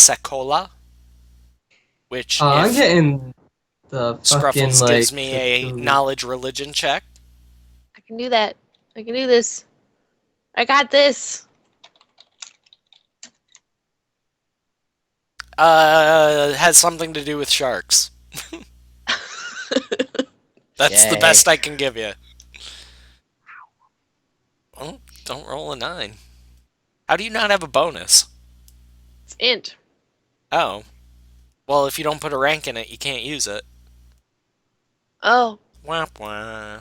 Sekolah, which I'm if getting the fucking Scruffles like gives me a knowledge religion check. I can do that. I can do this. I got this. Has something to do with sharks. That's the Yay. best I can give you. Well, don't roll a 9. How do you not have a bonus? It's int. Oh. Well, if you don't put a rank in it, you can't use it. Oh. Wah, wah.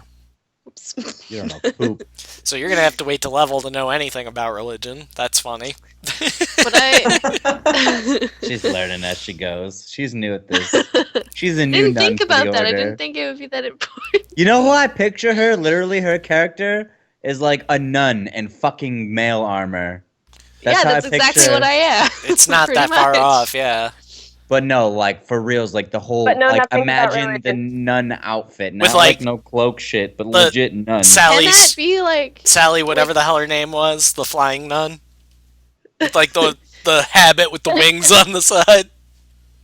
Oops. You don't know poop. So you're gonna have to wait to level to know anything about religion. That's funny. But I She's learning as she goes. She's new at this. She's a new didn't nun think for the about that. I order. didn't think it would be that important. You know who I picture her? Literally, her character is like a nun in fucking male armor. Yeah, how I that's exactly picture- what I am. It's not Pretty that far much. off, yeah. But no, like for reals, like the whole But know like nothing about imagine the religion. nun outfit, not With, like like, no cloak shit, but the legit nun. Can that Sally's be like? Sally, whatever the hell her name was, the flying nun. With like the habit with the wings on the side.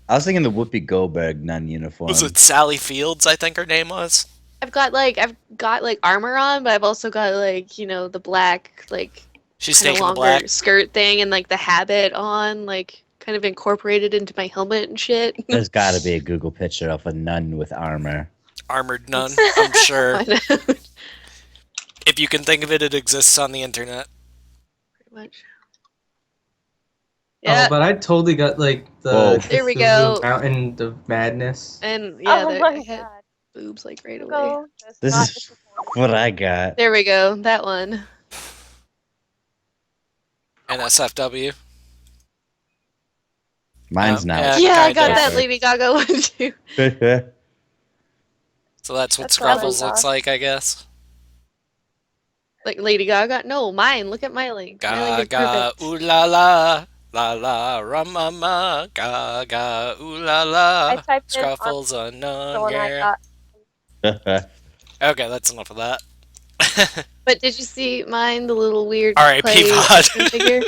I was thinking the Whoopi Goldberg nun uniform. Was it Sally Fields, I think her name was? I've got like armor on, but I've also got like the black like She's kind of taking the longer black. skirt thing and like the habit on, like kind of incorporated into my helmet and shit. There's got to be a Google picture of a nun with armor. Armored nun, I'm sure. I know. Pretty If you can think of it, it exists on the internet. much. Oh, Yeah, but I totally got like Whoa. the There we Cthulhu go. Mountain of Madness. and yeah, oh there, my I had god. boobs like right away. Go. Just This not is disappointed. what I got. There we go, that one. NSFW. Mine's not. Yeah, I got kinda. that Lady Gaga one too. So that's what That's what I Scruffles thought. looks like, I guess. Like Lady Gaga? No, mine. Look at my link. My link is Gaga, perfect. ooh la la, la la, ramama, gaga, ooh la I la. typed in Scruffles a the nun, one I yeah. got. Okay, that's enough of that. But did you see mine? The little weird R.I.P. clay Pod. action figure.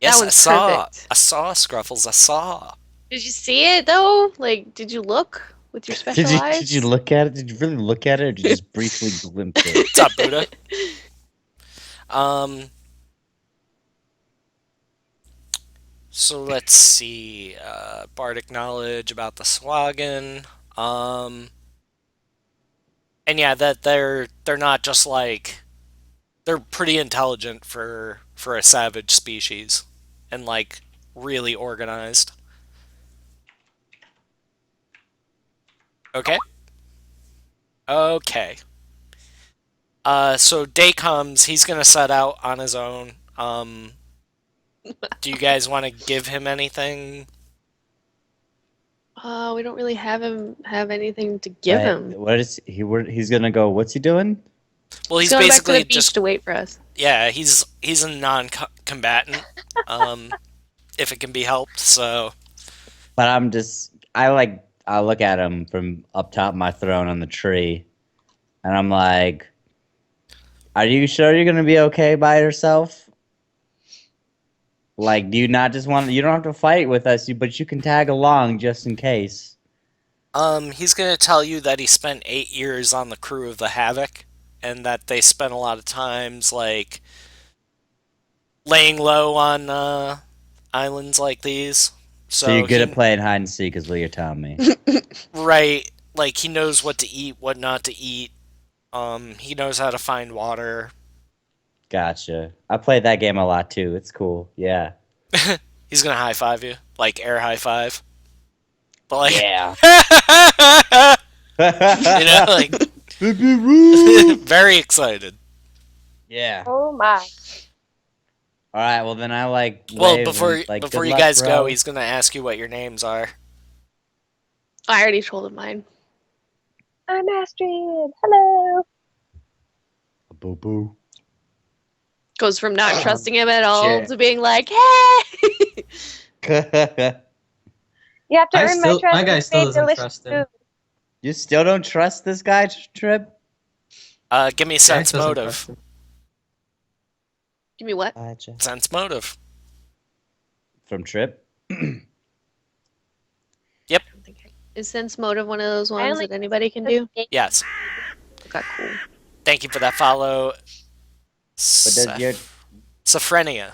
Yes, I one's saw. perfect. I saw Scruffles. I saw. Did you see it though? Like, did you look with your special eyes? Did you look at it? Did you really look at it, or did you just briefly glimpse it? What's up, Buddha? So let's see. Bardic knowledge about the Swaggin. And yeah, that they're not just like they're pretty intelligent for a savage species, and like really organized. Okay. Okay. So day comes, he's gonna set out on his own. Do you guys want to give him anything? We don't really have anything to give him. What is he? He's gonna go. What's he doing? Well, he's going back to basically the beach just to wait for us. yeah, he's a non-combatant. If it can be helped, so But I look at him from up top of my throne on the tree, and I'm like, "Are you sure you're gonna be okay by yourself? Like, do you not just want? You don't have to fight with us, but you can tag along just in case." he's gonna tell you that he spent 8 years on the crew of the Havoc, and that they spent a lot of times like laying low on islands like these. So you're good he- at playing hide and seek, is what you're telling me. right? Like he knows what to eat, what not to eat. He knows how to find water. Gotcha. I played that game a lot too. It's cool. Yeah. He's gonna high five you, like air high five. But like, Yeah. like very excited. Yeah. Oh my. All right. Well, then I like. Well, wave before and, like, before good you luck, guys bro. go, he's gonna ask you what your names are. I already told him mine. I'm Astrid. Hello. Boo boo. Goes from not trusting him at all shit. to being like, hey. You have to earn my trust. My guy and still save doesn't delicious trust him. food. You still don't trust this guy, Trip? Give me Jack sense doesn't motive. trust him. Give me what? Gotcha. Sense motive. from Trip. Is sense motive one of those I ones only- that anybody can do? Yes. Okay, cool. Thank you for that follow. But does your Saphrenia.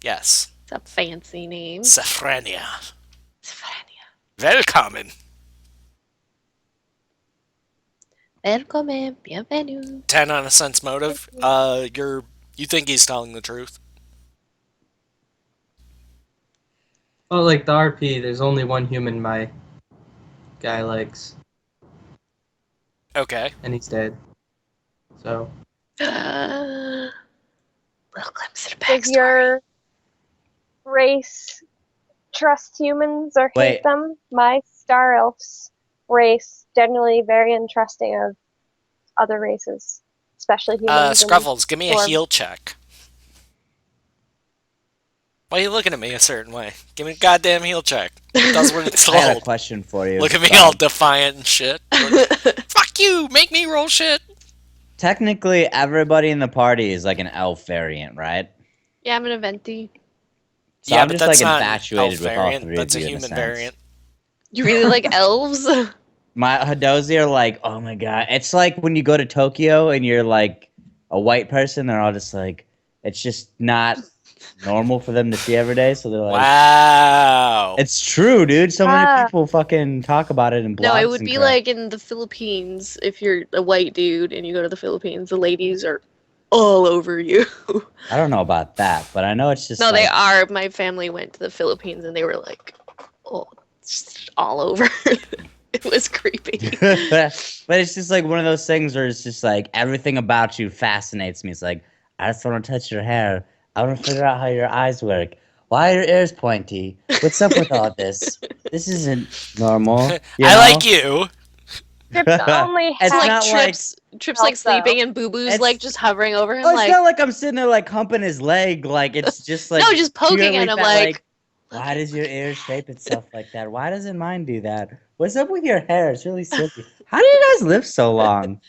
Yes. It's a fancy name. Saphrenia. Sfrenia. Welcome. Welcome, bienvenue. 10 on a sense motive. You think he's telling the truth? Well, like the RP, there's only one human my guy likes, Okay. and he's dead. So Welcome to the Does backstory. your race trust humans or hate Wait. them? My Star Elf's race generally very untrusting of other races, especially humans. and Scruffles, give me a Storm. heal check. Why are you looking at me a certain way? Give me a goddamn heal check. It does what it's I had a told. question for you. Look at me all defiant and shit. Fuck you! Make me roll shit! Technically, everybody in the party is like an elf variant, right? Yeah, I'm an eventee. So Yeah, I'm but just that's like not an infatuated elf with all variant. three That's of a you in a human sense. variant. You really like elves? My Hadozi are like, oh my god. It's like when you go to Tokyo and you're like a white person, they're all just like, it's just not normal for them to see every day. So they're like, Wow. it's true, dude. So many Ah. people fucking talk about it in blogs. No, it would and be crap. like in the Philippines if you're a white dude and you go to the Philippines, the ladies are all over you. I don't know about that, but I know it's just No, like, they are. My family went to the Philippines and they were like, oh, it's all over. It was creepy. but it's just like one of those things where it's just like everything about you fascinates me. It's like, I just want to touch your hair. I want to figure out how your eyes work. Why are your ears pointy? What's up with all this? This isn't normal. You I know? like you. Trips only It's It's like not trips like Also, sleeping and Boo Boo's it's- like just hovering over him Oh, it's like not like I'm sitting there like humping his leg. Like it's just like no, just poking purely at him that, like why does your ear shape itself like that? Why doesn't mine do that? What's up with your hair? It's really silky. How do you guys live so long?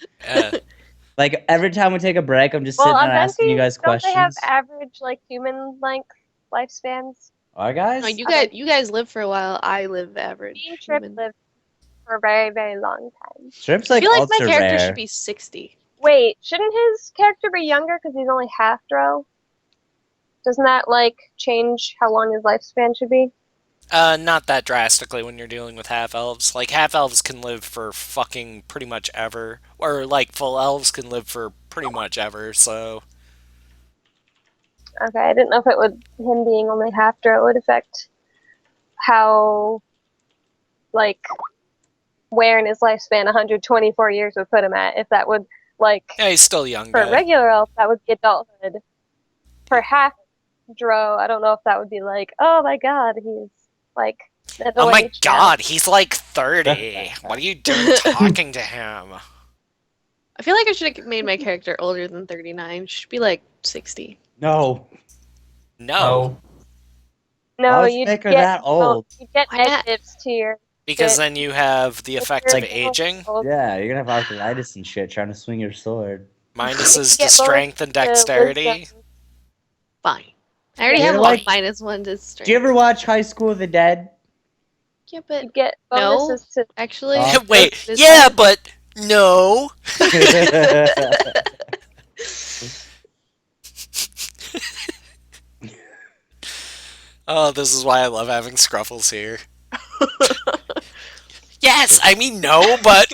Like every time we take a break, I'm just well, sitting there asking you guys don't they have questions. average like human length lifespans? Are guys? no, you guys live for a while. I live average. Me and Trip human. lived for a very, very long time. Trip's I like feel like my ultra character rare. should be 60. Wait, shouldn't his character be younger because he's only half drow? Doesn't that like change how long his lifespan should be? Not that drastically when you're dealing with half elves. Like half elves can live for fucking pretty much ever, or like full elves can live for pretty much ever. So Okay, I didn't know if him being only half drow would affect how, like, where in his lifespan 124 years would put him at. If that would, like, yeah, he's still a young for a guy. regular elf, that would be adulthood. For half drow, I don't know if that would be like, oh my god, he's like. Oh my middle-aged now. god, he's like 30. What are you doing talking to him? I feel like I should have made my character older than 39. She should be like 60. No. No, No, Why would you make her get that old? You get Why not? negatives to your. because then you have the effects of aging. Yeah, you're gonna have arthritis and shit trying to swing your sword. Minuses You get to strength and dexterity. wisdom. Fine. I already Yeah, have you're one like- -1 to strength. Do you ever watch High School of the Dead? Yeah, but You get No. bonuses to. actually, Wait, this yeah, one- but no. Oh, this is why I love having Scruffles here. Yes, I mean no, but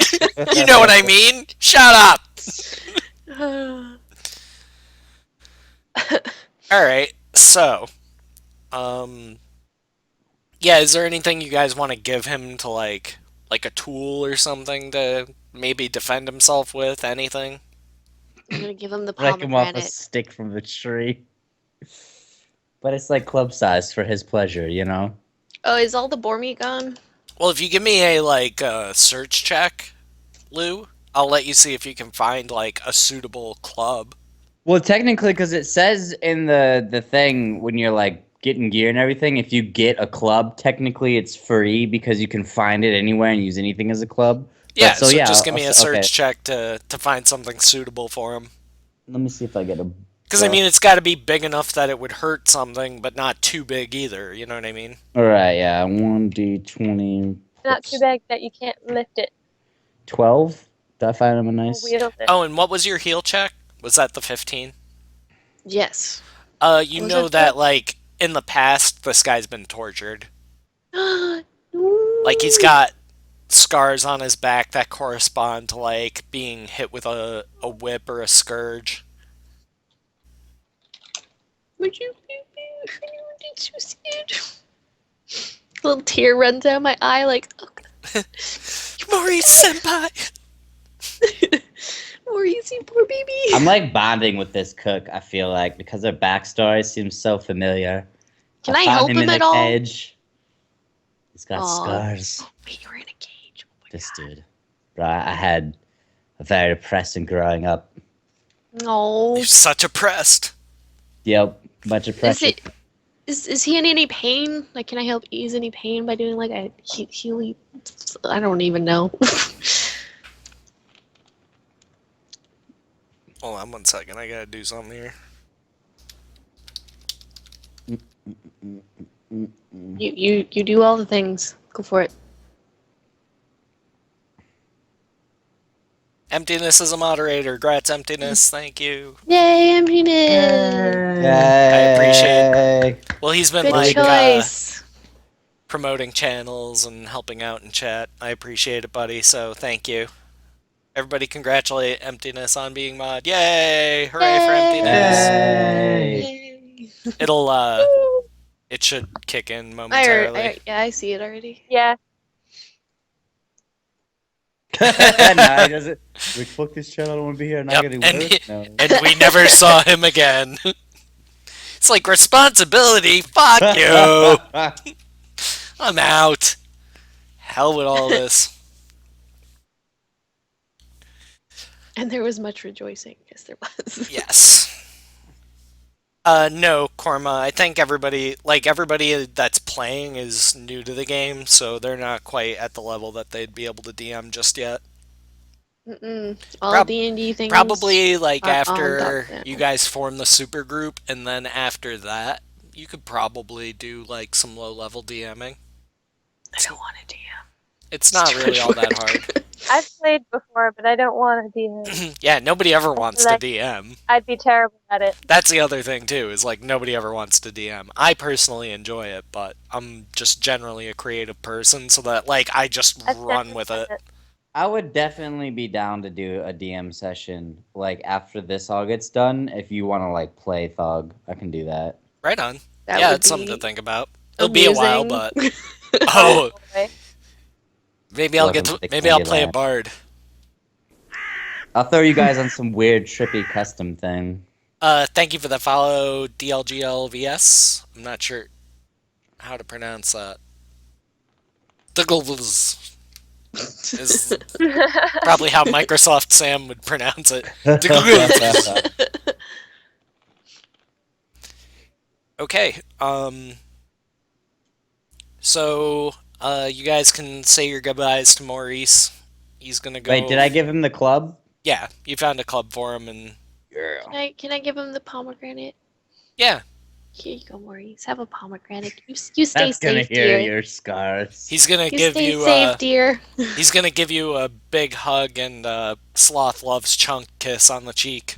you know what I mean. Shut up. All right, so, yeah, is there anything you guys want to give him to like a tool or something to maybe defend himself with? Anything? I'm gonna give him the Break him off a pomegranate. stick from the tree. But it's like club size for his pleasure, you know? Oh, is all the boar meat gone? Well, if you give me a like search check, Lou, I'll let you see if you can find like a suitable club. Well, technically, because it says in the thing when you're like getting gear and everything, if you get a club, technically it's free because you can find it anywhere and use anything as a club. Yeah, so so yeah, just give me a search okay. check to find something suitable for him. Let me see if I get a Because, I mean, it's got to be big enough that it would hurt something, but not too big either. You know what I mean? All right, yeah, 1d20. Not too big that you can't lift it 12. Did I find him a or nice? wield it. Oh, and what was your heal check? Was that the 15? Yes. You Was know that that, the- like, in the past, this guy's been tortured. No. Like, he's got scars on his back that correspond to, like, being hit with a whip or a scourge. Would you did you see it? A little tear runs down my eye, like, oh, Maurice Senpai! Maurice, you poor baby. I'm like bonding with this cook. I feel like because their backstory seems so familiar. Can I found help him him in at a all? cage. He's got Aw. scars. Wait, you're in a cage. Oh my This God. dude. Right, I had a very depressing growing up. No. You're such a pressed. Yep, much depression. Is he in any pain? Like, can I help ease any pain by doing like a healing? I don't even know. Hold on 1 second, I gotta do something here. You do all the things. Go for it. Emptiness is a moderator. Grats, Emptiness. Thank you. Yay, emptiness. I appreciate Well, he's been, Good like, choice. promoting channels and helping out in chat. I appreciate it, buddy, so thank you. Everybody congratulate Emptiness on being mod. Yay! Hooray for Emptiness! Yay. Yay. It'll, it should kick in momentarily. Yeah, I see it already. Yeah. no, he doesn't. Like, fuck this channel, I don't want to be here. Not Yep, getting and work. he- No. And we never saw him again. It's like, responsibility? Fuck you! I'm out. Hell with all this. And there was much rejoicing. Yes, there was. Yes. No, Korma. I think everybody that's playing is new to the game, so they're not quite at the level that they'd be able to DM just yet. All Prob- D&D things. Probably like are on after .NET. you guys form the super group, and then after that, you could probably do like some low-level DMing. I don't want to DM. It's not really all that hard. I've played before, but I don't want to DM. Yeah, nobody ever wants to Like- DM. I'd be terrible at it. That's the other thing too, is like nobody ever wants to DM. I personally enjoy it, but I'm just generally a creative person, so that like I just I've run with it. I would definitely be down to do a DM session like after this all gets done. If you want to like play Thug, I can do that. Right on. That Yeah, would it's something to be think about. It'll be a while, but amusing. oh, Boy. maybe I'll play a that. bard. I'll throw you guys on some weird trippy custom thing. Thank you for the follow, DLGLVS. I'm not sure how to pronounce that. Diggles is probably how Microsoft Sam would pronounce it. Diggles. Okay. So, you guys can say your goodbyes to Maurice. He's gonna go. Wait, did I give him the club? Yeah, you found a club for him, and Can I give him the pomegranate? yeah, Here you go, Maurice. Have a pomegranate. You stay That's gonna safe, hear dear. your scars. he's gonna You give stay you. safe, dear. He's gonna give you a big hug and Sloth loves chunk kiss on the cheek.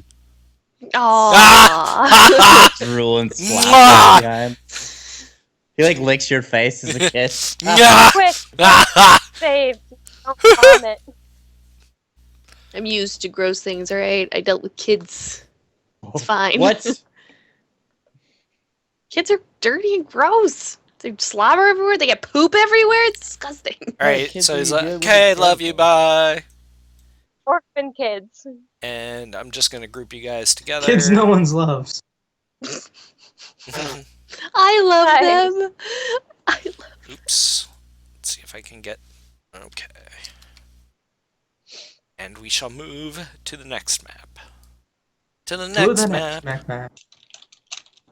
Aww. Drool and Mwah! slap behind. He like licks your face as a kiss. Quick, save. Don't vomit. I'm used to gross things, alright? I dealt with kids. It's fine. What? Kids are dirty and gross. They slobber everywhere. They get poop everywhere. It's disgusting. All right, kids so are he's good like, with "Okay, the love you, bye." Orphan kids. And I'm just gonna group you guys together. Kids no one's loves. I love Nice. them. I love. Oops. Let's see if I can get. Okay. And we shall move to the next map. To the Who next the map. next map?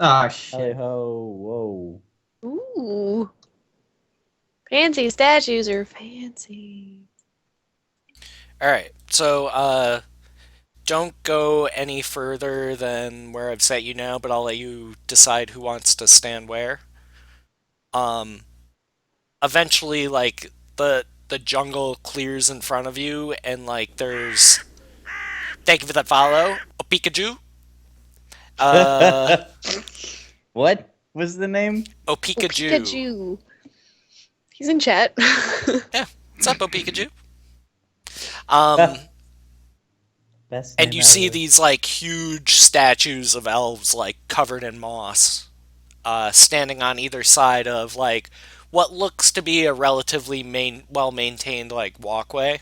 Ah, Hey shit. ho, whoa. Ooh. Fancy statues are fancy. All right. So, don't go any further than where I've set you now, but I'll let you decide who wants to stand where. Um, Eventually, like the jungle clears in front of you, and like there's thank you for that follow, a Pikachu. Uh, What was the name? oh Oh, Pikachu. Pikachu. He's in chat. Yeah, what's up, oh Pikachu? Um, Best and name you see ever. these like huge statues of elves like covered in moss, standing on either side of like what looks to be a relatively well maintained like walkway.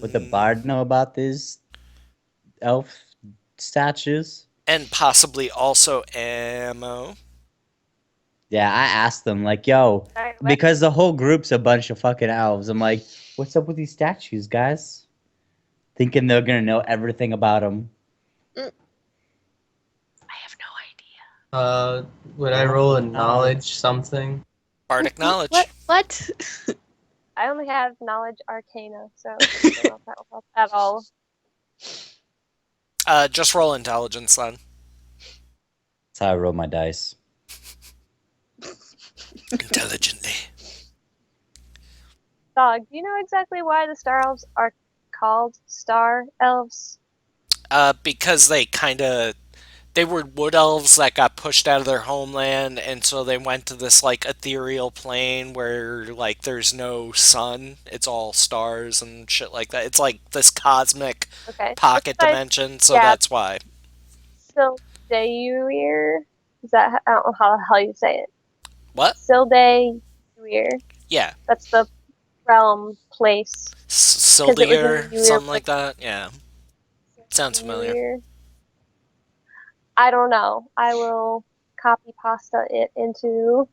Would the bard know about these elf statues? And possibly also ammo. Yeah, I asked them, like, yo, Sorry, what? because the whole group's a bunch of fucking elves. I'm like, what's up with these statues, guys? Thinking they're gonna know everything about them. I have no idea. Would I roll a knowledge something? Bardic knowledge. What? I only have knowledge arcana, so I don't know if that will help at all. Just roll intelligence then. That's how I roll my dice. Intelligently. Dog, do you know exactly why the Star Elves are called Star Elves? Because they were wood elves that got pushed out of their homeland, and so they went to this like ethereal plane where like there's no sun, it's all stars and shit like that. It's like this cosmic Okay. pocket Besides dimension, so yeah. that's why. Sildayuir? Is that, I don't know how the hell you say it. What? Sildayuir. Yeah, That's the realm place. Sildier, Yuir something like that. Yeah, sounds familiar. Yuir. I don't know. I will copy pasta it into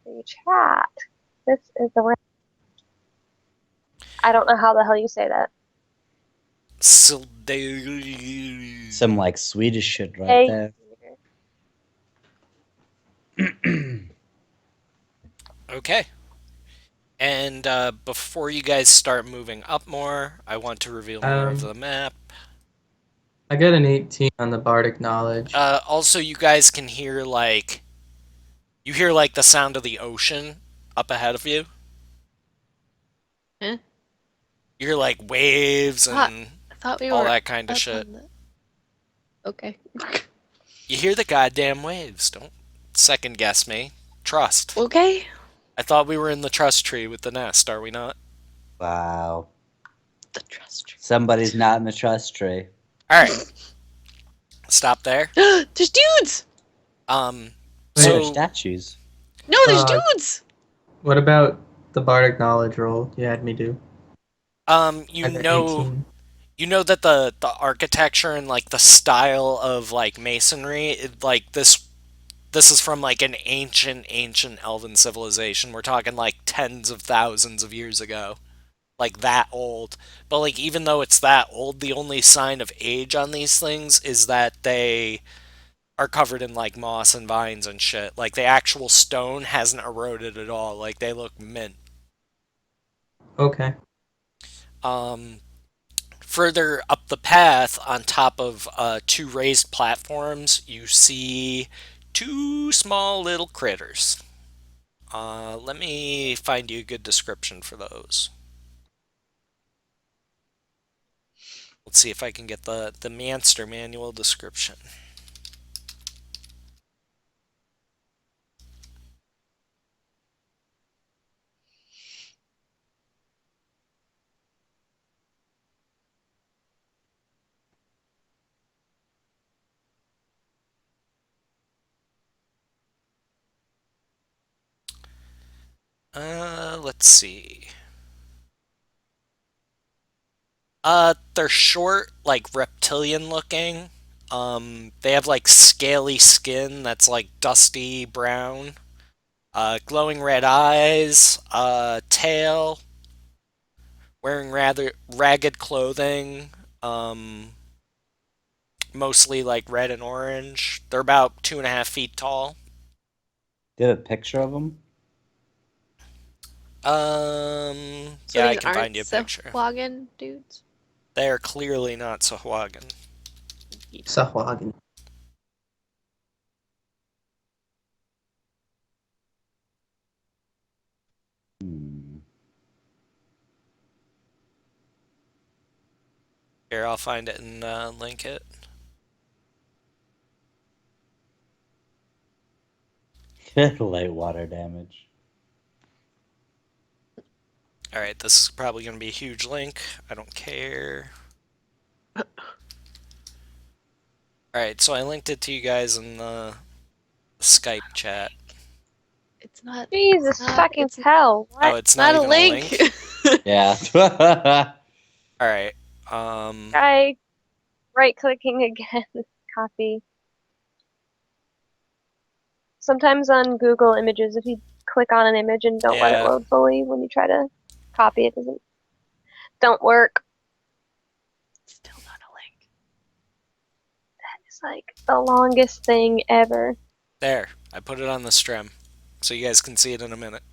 the chat. This is the I don't know how the hell you say that. Sildier. Some like Swedish shit right Hey, there. Okay. And before you guys start moving up more, I want to reveal more of the map. I got an 18 on the bardic knowledge. Also, you guys can hear like the sound of the ocean up ahead of you. Huh? You hear like waves and I thought we all were that kind of up shit. on the... Okay. You hear the goddamn waves. Don't second guess me. Trust. Okay. I thought we were in the trust tree with the nest. Are we not? Wow. The trust tree. Somebody's not in the trust tree. All right. Stop there. There's dudes. Um. They're So statues. No, there's Uh, dudes. What about the bardic knowledge roll you had me do? you I got know 18. you know that the architecture and like the style of like masonry, like this is from like an ancient elven civilization. We're talking like tens of thousands of years ago. Like that old. But like even though it's that old, the only sign of age on these things is that they are covered in like moss and vines and shit. Like the actual stone hasn't eroded at all. Like they look mint. Okay. Um Further up the path, on top of two raised platforms, you see two small little critters. Let me find you a good description for those. Let's see if I can get the Manster manual description. Let's see. They're short, like reptilian looking. They have like scaly skin that's like dusty brown. Glowing red eyes. Tail. Wearing rather ragged clothing. Mostly like red and orange. They're about 2.5 feet tall. Do you have a picture of them? So Yeah, I these can aren't find you a picture. Sahuagin dudes? They are clearly not Sahuagin. Sahuagin. Hmm. Here, I'll find it and link it. Light water damage. Alright, this is probably going to be a huge link. I don't care. Alright, so I linked it to you guys in the Skype chat. It's not. Jesus not- fucking it's hell! Oh, What it's not not a even link. a link? Yeah. Alright, guy? Right clicking again. Copy. Sometimes on Google Images, if you click on an image and don't let it yeah. load fully, when you try to copy it, don't work. Still not a link. It's like the longest thing ever. There, I put it on the stream, so you guys can see it in a minute.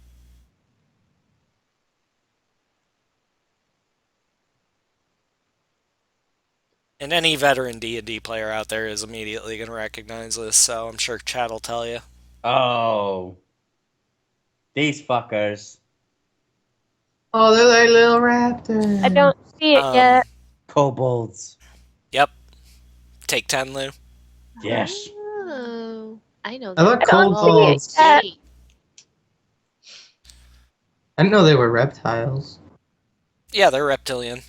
And any veteran D&D player out there is immediately going to recognize this, so I'm sure chat will tell you. Oh. These fuckers. Oh, they're like little raptors. I don't see it yet. Kobolds. Yep. Take 10, Lou. Yes. Oh, I know I that. thought I don't see it kobolds. yet. I didn't know they were reptiles. Yeah, they're reptilian.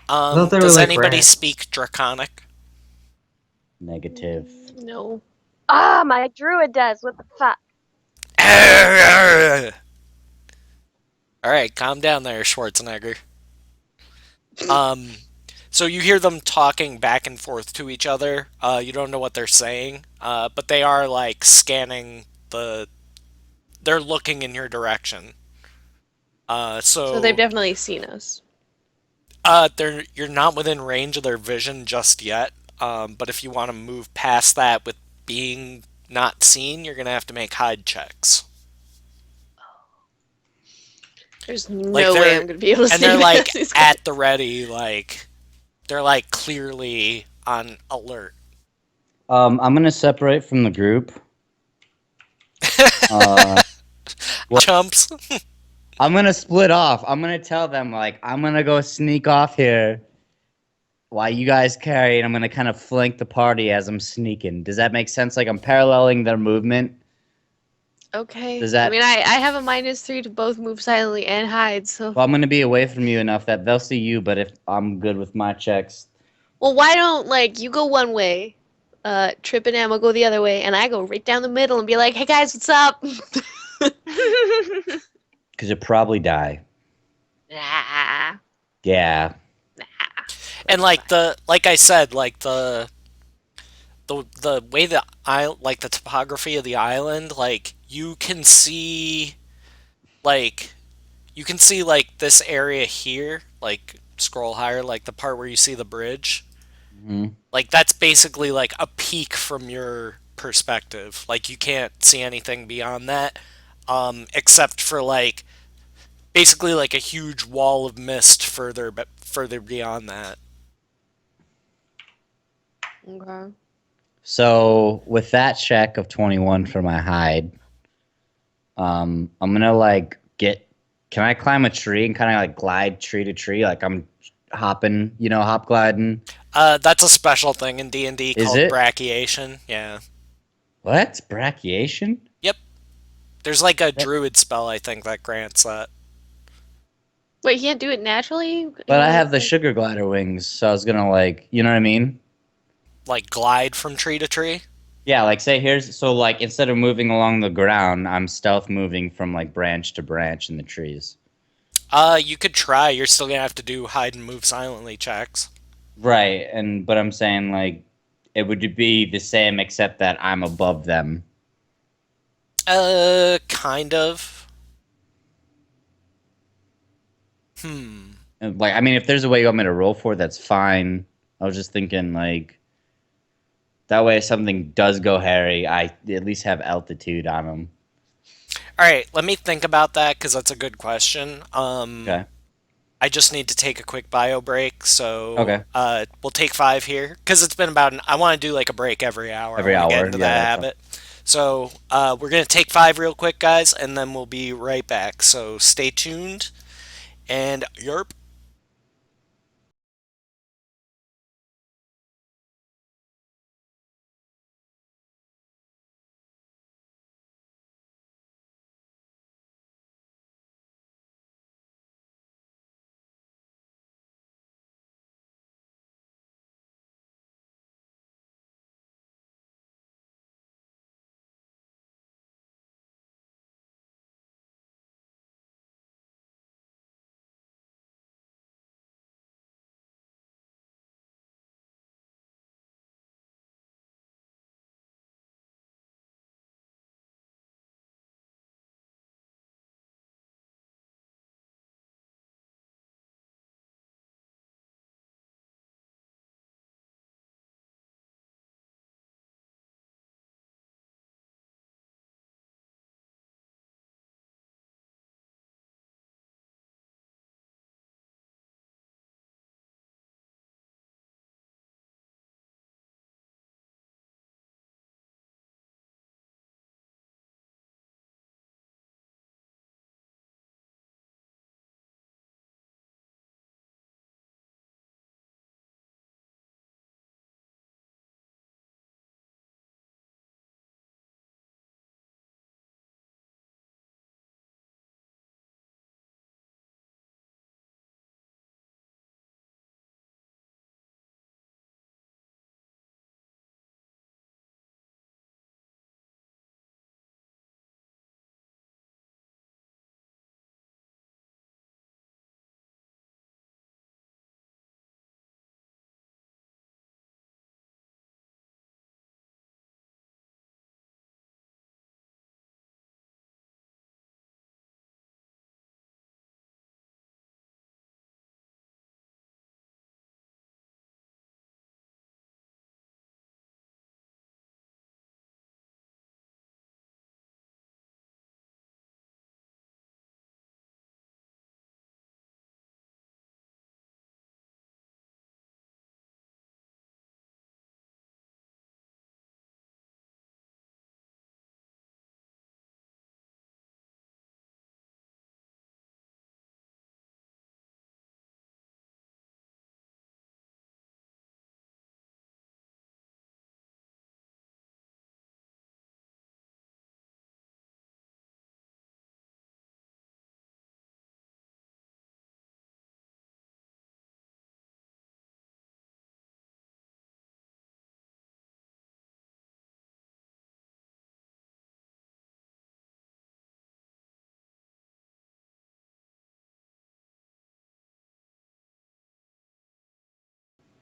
I thought they were Does like anybody rats. speak Draconic? Negative. No. Ah, my druid does. What the fuck? Alright, calm down there, Schwarzenegger. So you hear them talking back and forth to each other. You don't know what they're saying, but they are like scanning the. They're looking in your direction. So they've definitely seen us. You're not within range of their vision just yet. But if you want to move past that with being not seen, you're gonna have to make hide checks. There's Like no way they're I'm gonna be able to and see they're like past these guys. at the ready, like they're like clearly on alert. I'm gonna separate from the group. What? Chumps. I'm gonna split off. I'm gonna tell them like I'm gonna go sneak off here while you guys carry, and I'm gonna kind of flank the party as I'm sneaking. Does that make sense? Like I'm paralleling their movement. Okay. Does that? I mean, I have a -3 to both move silently and hide, so. Well, I'm gonna be away from you enough that they'll see you, but if I'm good with my checks. Well, why don't, like, you go one way, Trip and Emma go the other way, and I go right down the middle and be like, hey guys, what's up? Because you'll probably die. Nah. Yeah. And like I said, like the way like the topography of the island, like you can see like this area here, like scroll higher, like the part where you see the bridge. Hmm. Like that's basically like a peak from your perspective. Like you can't see anything beyond that, except for like basically like a huge wall of mist further beyond that. Okay. So with that check of 21 for my hide, I'm gonna like get. Can I climb a tree and kind of like glide tree to tree, like I'm hopping, hop gliding? That's a special thing in D&D Is called it? brachiation. Yeah. What? Brachiation? Yep. There's like a That- druid spell I think that grants that. Wait, he can't do it naturally? But I have the sugar glider wings, so I was gonna like, you know what I mean? Like glide from tree to tree. Yeah, like say here's so like instead of moving along the ground, I'm stealth moving from like branch to branch in the trees. You could try. You're still gonna have to do hide and move silently checks. Right, but I'm saying like it would be the same except that I'm above them. Kind of. Hmm. And, like I mean, if there's a way you want me to roll for, that's fine. I was just thinking like that way if something does go hairy, I at least have altitude on them. All right, let me think about that because that's a good question. Okay. I just need to take a quick bio break, so Okay. we'll take 5 here because it's been about. I want to do like a break every hour. I Every want to get hour. into Yeah, that that's fine. habit. So we're gonna take 5 real quick, guys, and then we'll be right back. So stay tuned and yerp.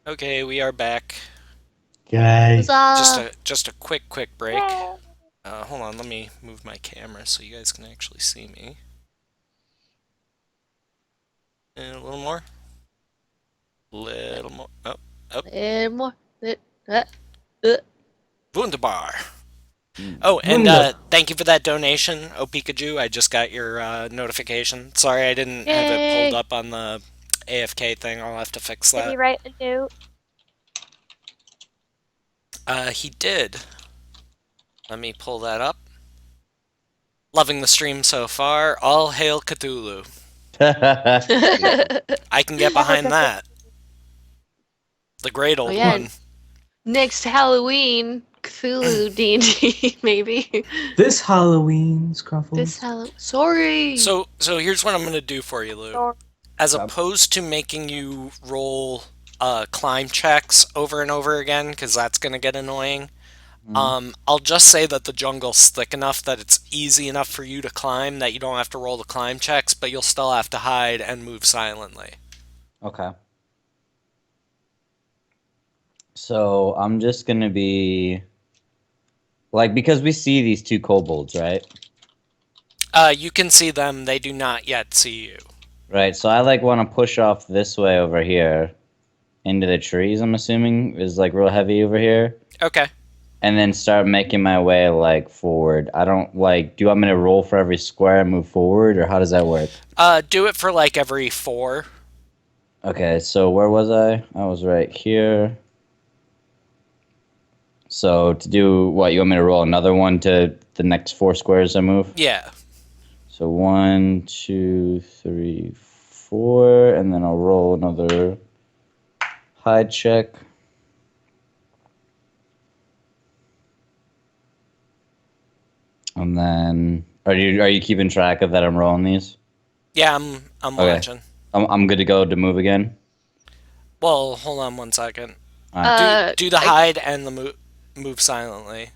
Okay, we are back. Guys. Huzzah! Just a quick break. Hold on, let me move my camera so you guys can actually see me. And a little more. Little more. Oh, And more. Uh, uh. wunderbar. Mm. Oh, and Wunder. thank you for that donation, Oh Pikachu. I just got your notification. Sorry, I didn't have it pulled Yay! up on the AFK thing. I'll have to fix Did he that. write a note? He did. Let me pull that up. Loving the stream so far. All hail Cthulhu. I can get That was behind a good. that. The great Oh old yeah, one. next Halloween, Cthulhu D&D maybe. This Halloween, Scruffles. This Halloween. Sorry. So here's what I'm gonna do for you, Lou. Story. As Okay. opposed to making you roll climb checks over and over again, because that's gonna get annoying. I'll just say that the jungle's thick enough that it's easy enough for you to climb that you don't have to roll the climb checks, but you'll still have to hide and move silently. Okay. So I'm just gonna be like, because we see these two kobolds, right? You can see them; they do not yet see you. Right. So I like want to push off this way over here into the trees. I'm assuming is like real heavy over here. Okay. and then start making my way like forward. I don't like. Do you want me to roll for every square and move forward, or how does that work? Do it for like every 4. Okay, so where was I? I was right here. So to do what, you want me to roll another one to the next 4 squares I move? Yeah. So 1, 2, 3, 4, and then I'll roll another hide check. And then are you keeping track of that I'm rolling these? Yeah, I'm Okay. watching. I'm good to go to move again. Well, hold on 1 second. Uh, Do the hide and the move silently.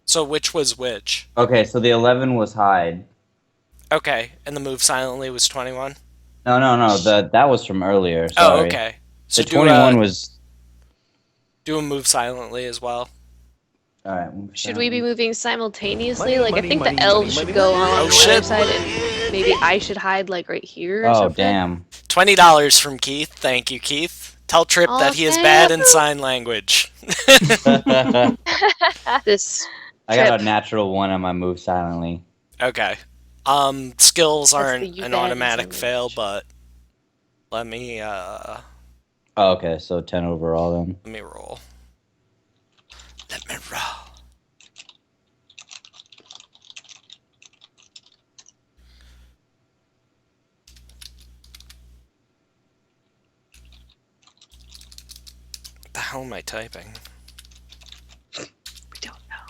So which was which? Okay, so the 11 was hide. Okay, and the move silently was 21. No. That was from earlier. Oh, Sorry. okay. So The 21 was. do a move silently as well. All right. should we be moving simultaneously? Money, Like, I money, think money, the elves money, should money, go money. on Oh, the shit. other side, and maybe I should hide, like, right here or Oh something. damn. $20 from Keith. Thank you, Keith. Tell Trip Oh, that he is thank bad in you. sign language. I This got trip. a natural 1 on my move silently. Okay. Skills That's aren't the you an bad in automatic sign fail, language. but let me Oh, okay, so 10 overall then. let me roll. Let me roll. What the hell am I typing? We don't know.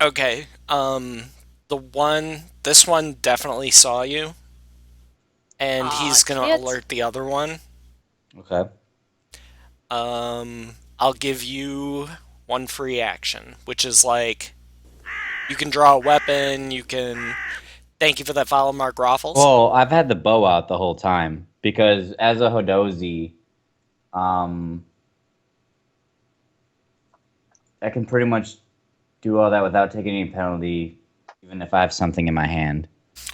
Okay. This one definitely saw you, and Aw, he's gonna shit. alert the other one. Okay. I'll give you 1 free action, which is like you can draw a weapon. You can. Thank you for that follow, Mark Raffles. Well, I've had the bow out the whole time because as a Hodozi, um, I can pretty much do all that without taking any penalty, even if I have something in my hand.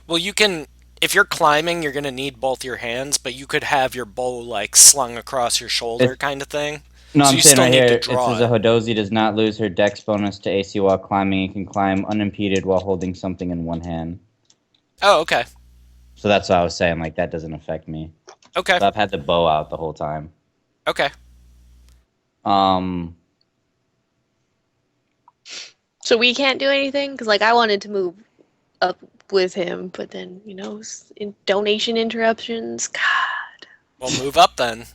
Well, you can. If you're climbing, you're gonna need both your hands, but you could have your bow like slung across your shoulder, kind of thing. No, So I'm you saying still right need here, to it draw says a Hodozi does not lose her dex bonus to AC while climbing. It can climb unimpeded while holding something in one hand. Oh, okay. So that's what I was saying. Like that doesn't affect me. Okay. So I've had the bow out the whole time. Okay. Um. So we can't do anything? Because, like, I wanted to move up with him, but then, donation interruptions. God. Well, move up then.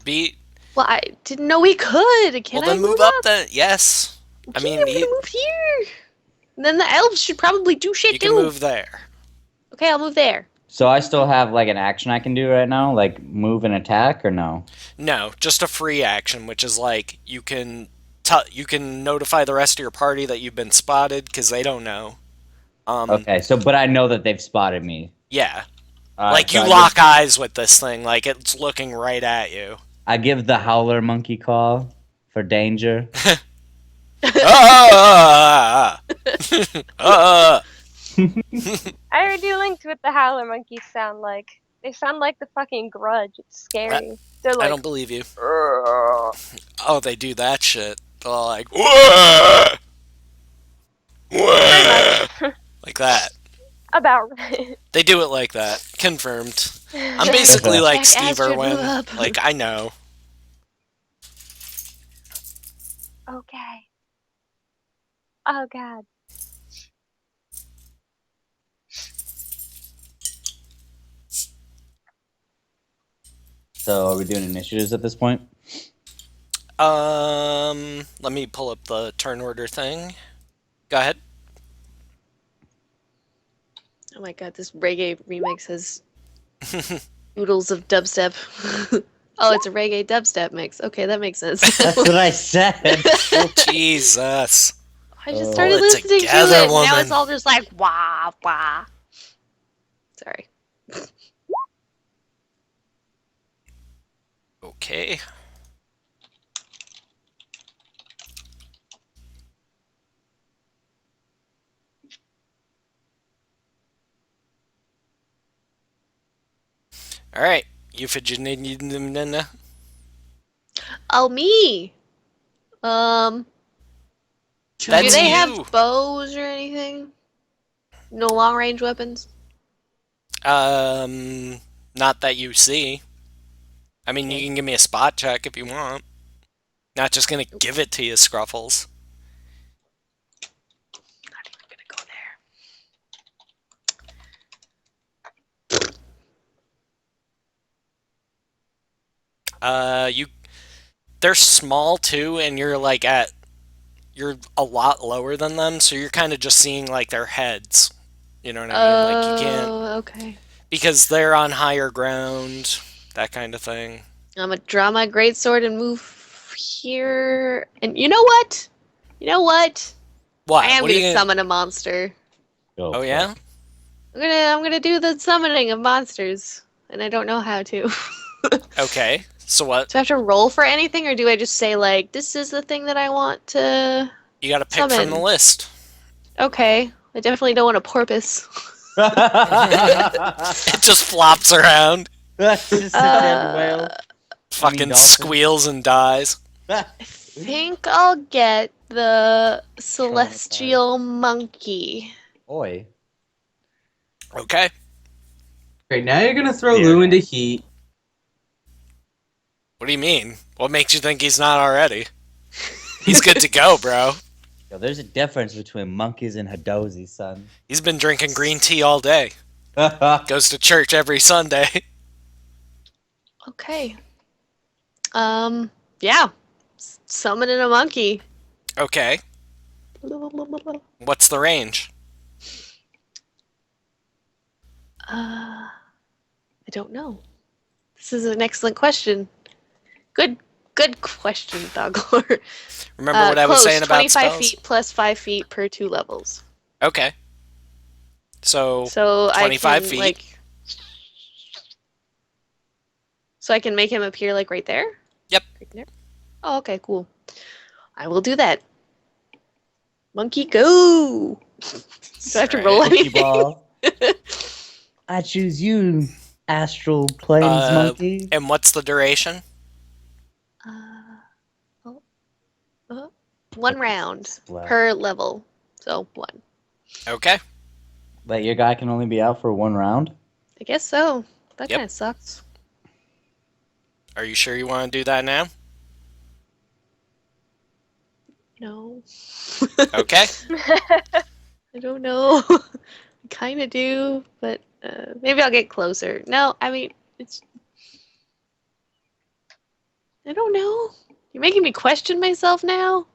Beat. Well, I didn't know we could. Can Well, I then move up then. Yes. I Okay, mean, I'm gonna move here. And then the elves should probably do shit you too. can move there. Okay, I'll move there. So I still have like an action I can do right now, like move and attack, or no? No, just a free action, which is like you can notify the rest of your party that you've been spotted because they don't know. Okay. So, but I know that they've spotted me. Yeah. Alright, Like so you lock eyes with this thing, like it's looking right at you. I give the howler monkey call for danger. Ah! Ah! I heard you linked what the howler monkeys sound like. They sound like the fucking Grudge. It's scary. They're I like, don't believe you. "Urgh." Oh, they do that shit. They're like, "Wah! Wah!" like that. About right. They do it like that. Confirmed. I'm basically like Jack Steve Astrid, move Irwin. up. Like, I know. Okay. Oh god. So are we doing initiatives at this point? Let me pull up the turn order thing. Go ahead. Oh my god, this reggae remix has oodles of dubstep. Oh, it's a reggae dubstep mix. Okay, that makes sense. That's what I said. Jesus. I just started Pull it listening together, to it, and now woman. it's all just like wah wah. Sorry. Okay. All right. Euphigenia. Oh, me. Um, do That's they have you. bows or anything? No long range weapons? Not that you see. I mean, you can give me a spot check if you want. Not just gonna give it to you, Scruffles. Not even gonna go there. You. They're small too, and you're like you're a lot lower than them, so you're kind of just seeing like their heads. You know what I mean? Like you can't Oh, okay. because they're on higher ground, that kind of thing. I'm gonna draw my greatsword and move here. And you know what? You know what? I What? am What are gonna you gonna? summon a monster. Go Oh for yeah. it. I'm gonna do the summoning of monsters, and I don't know how to. Okay. So what? Do I have to roll for anything, or do I just say like this is the thing that I want to You got to pick from the summon? list. Okay, I definitely don't want a porpoise. It just flops around, Just sit there and wail. fucking dolphin. squeals and dies. I think I'll get the celestial monkey. Oi. Okay. Great, now you're gonna throw There. Lou into heat. What do you mean? What makes you think he's not already? He's good to go, bro. Yo, there's a difference between monkeys and Hadozi, son. He's been drinking green tea all day. Goes to church every Sunday. Okay. Yeah. Summoning a monkey. Okay. What's the range? I don't know. This is an excellent question. Good question, Doglor. Remember what I was Close, saying about 25 spells? feet plus 5 feet per 2 levels. Okay. So So 25 I can, feet. like... So I can make him appear, like, right there? Yep. Right there? Oh, okay, cool. I will do that. Monkey, go! Do I have to roll Alright. anything? Ball. I choose you, astral plains monkey. And what's the duration? One round Splat. per level. So, 1. Okay. But your guy can only be out for 1 round? I guess so. That Yep. kind of sucks. Are you sure you want to do that now? No. Okay. I don't know. I kind of do, but maybe I'll get closer. No, I mean, it's. I don't know. You're making me question myself now.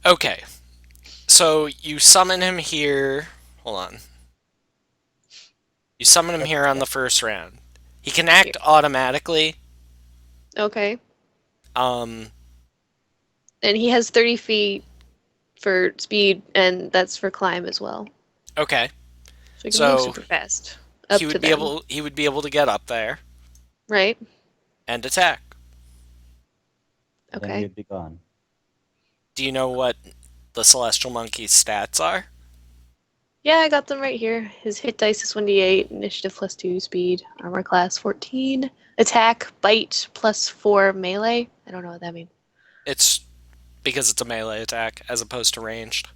Okay. So you summon him here. Hold on. You summon him here on the first round. He can act automatically. Okay. Um, And he has 30 feet for speed, and that's for climb as well. okay. So he can So, move super fast. Up He to would be them. able to get up there Right? and attack. Then Okay. you'd be gone. Do you know what the celestial monkey's stats are? Yeah, I got them right here. His hit dice is 1d8, initiative +2, speed, armor class 14, attack, bite +4, melee. I don't know what that means. It's because it's a melee attack as opposed to ranged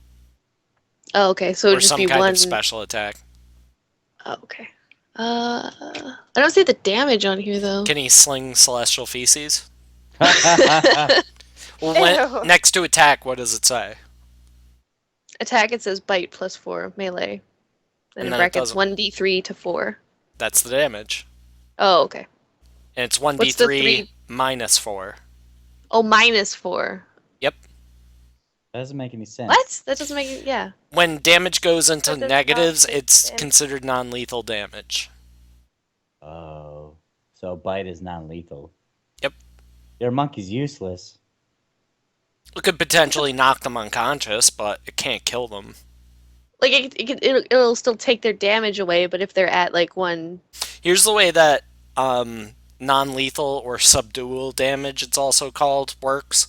Oh, okay. So or it'd just some be kind one. of special attack. Oh, okay. I don't see the damage on here though. Can he sling celestial feces? That's Well, Ew. next to attack, what does it say? Attack it says bite +4, melee. And And in then it brackets doesn't. 1d3 to 4. That's the damage, Oh, okay. and it's What's the 1d3 three? minus 4. Oh, -4. Yep. doesn't make any sense. What? That doesn't make it. Yeah. When damage goes into That does not negatives, make it's sense. considered non-lethal damage. Oh. So bite is non-lethal. Yep. Your monkey's useless. It could potentially knock them unconscious, but it can't kill them. Like it'll still take their damage away, but if they're at like one. Here's the way that non-lethal or subdual damage, it's also called, works.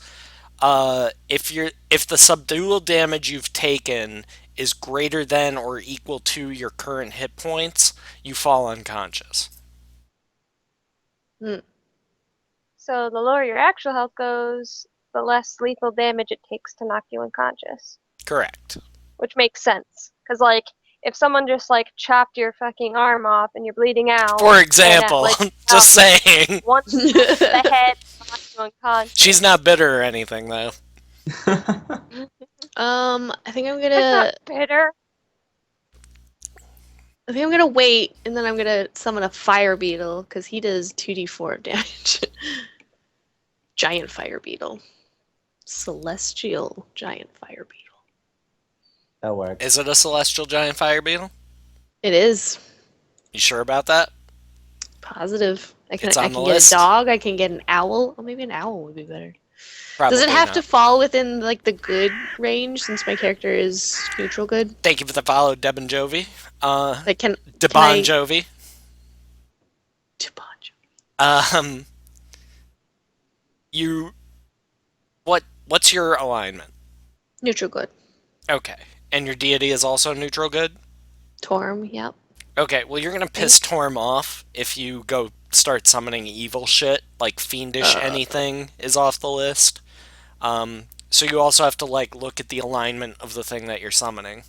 If the subdual damage you've taken is greater than or equal to your current hit points, you fall unconscious. Hmm. So the lower your actual health goes, the less lethal damage it takes to knock you unconscious. Correct. Which makes sense. Because, like, if someone just, like, chopped your fucking arm off and you're bleeding out, For and example, like, just saying. one shot to the head knocks you unconscious. She's not bitter or anything, though. I think I'm I'm gonna. not bitter. I think I'm gonna wait, and then I'm gonna summon a fire beetle because he does 2d4 of damage. Giant fire beetle, celestial giant fire beetle. That works. Is it a celestial giant fire beetle? It is You sure about that? positive. It's I on the can get list? a dog. I can get an owl. Oh, maybe an owl would be better. Probably Does it have not. to fall within like the good range since my character is neutral good? Thank you for the follow, Debon Jovi. Like can Debon I- Jovi. Chibonjo. You. What's your alignment? Neutral good. Okay. And your deity is also neutral good? Torm. Yep. Okay, well, you're gonna piss Torm off if you go start summoning evil shit, like fiendish anything is off the list. So you also have to, like, look at the alignment of the thing that you're summoning.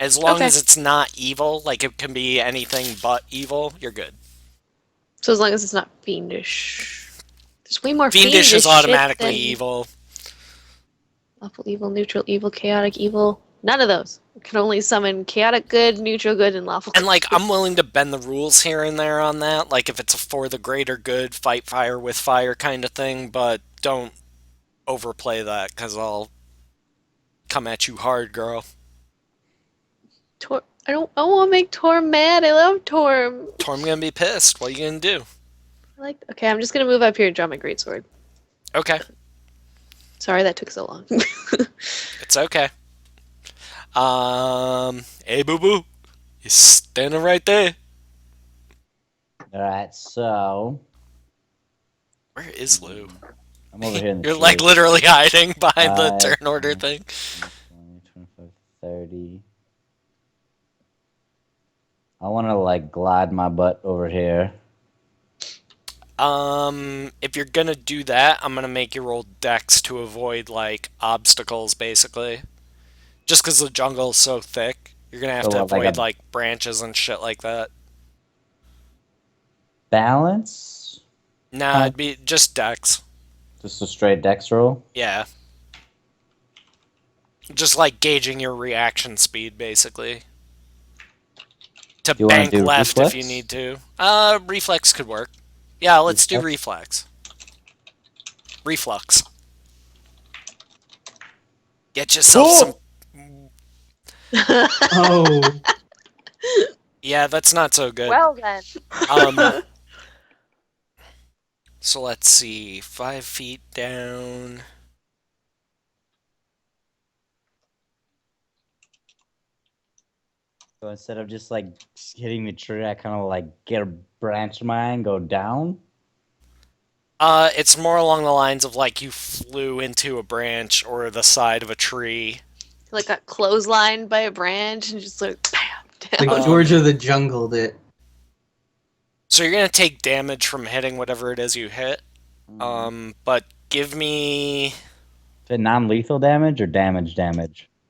As long Okay. as it's not evil, like, it can be anything but evil, you're good. So as long as it's not fiendish. There's way more Fiendish is shit automatically than evil. lawful evil, neutral evil, chaotic evil. None of those. I can only summon chaotic good, neutral good, and lawful And, good. like, I'm willing to bend the rules here and there on that. Like, if it's for the greater good, fight fire with fire kind of thing, but don't overplay that, because I'll come at you hard, girl. I want to make Torm mad. I love Torm. Torm gonna be pissed. What are you gonna do? Okay, I'm just gonna move up here and draw my greatsword. Okay, Sorry that took so long. it's okay. Hey, boo boo, you're standing right there. Alright, so Where is Lou? I'm over here in the You're like tree. literally hiding behind the 5, turn order 10, thing. 20, 25, 30. I want to like glide my butt over here. If you're gonna do that, I'm gonna make you roll dex to avoid like obstacles, basically. Just because the jungle's so thick, you're gonna have So to what, like avoid a- like branches and shit like that. Balance? Nah, it'd be just dex. Just a straight dex roll? Yeah. Just like gauging your reaction speed, basically. To You wanna bank do left if you reflex? need to. Reflex could work. Yeah, let's do reflex. Reflux. Get yourself some. Oh. Yeah, that's not so good. Well then. So let's see. 5 feet down. So instead of just like hitting the tree, I kind of like get a branch of mine, go down. It's more along the lines of like you flew into a branch or the side of a tree. Like got clotheslined by a branch and just like bam Like down. Georgia the Jungled it. So you're gonna take damage from hitting whatever it is you hit. But give me. Is it non-lethal damage or damage?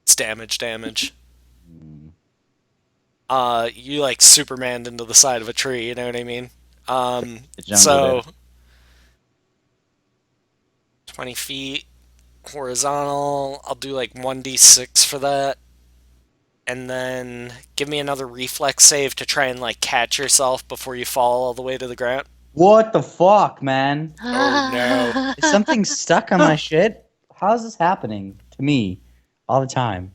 It's damage. You like Supermaned into the side of a tree, you know what I mean? The jungle So did. 20 feet horizontal. I'll do like 1d6 for that. And then give me another reflex save to try and like catch yourself before you fall all the way to the ground. What the fuck, man? Oh, no. Is something stuck on my shit? How is this happening to me all the time?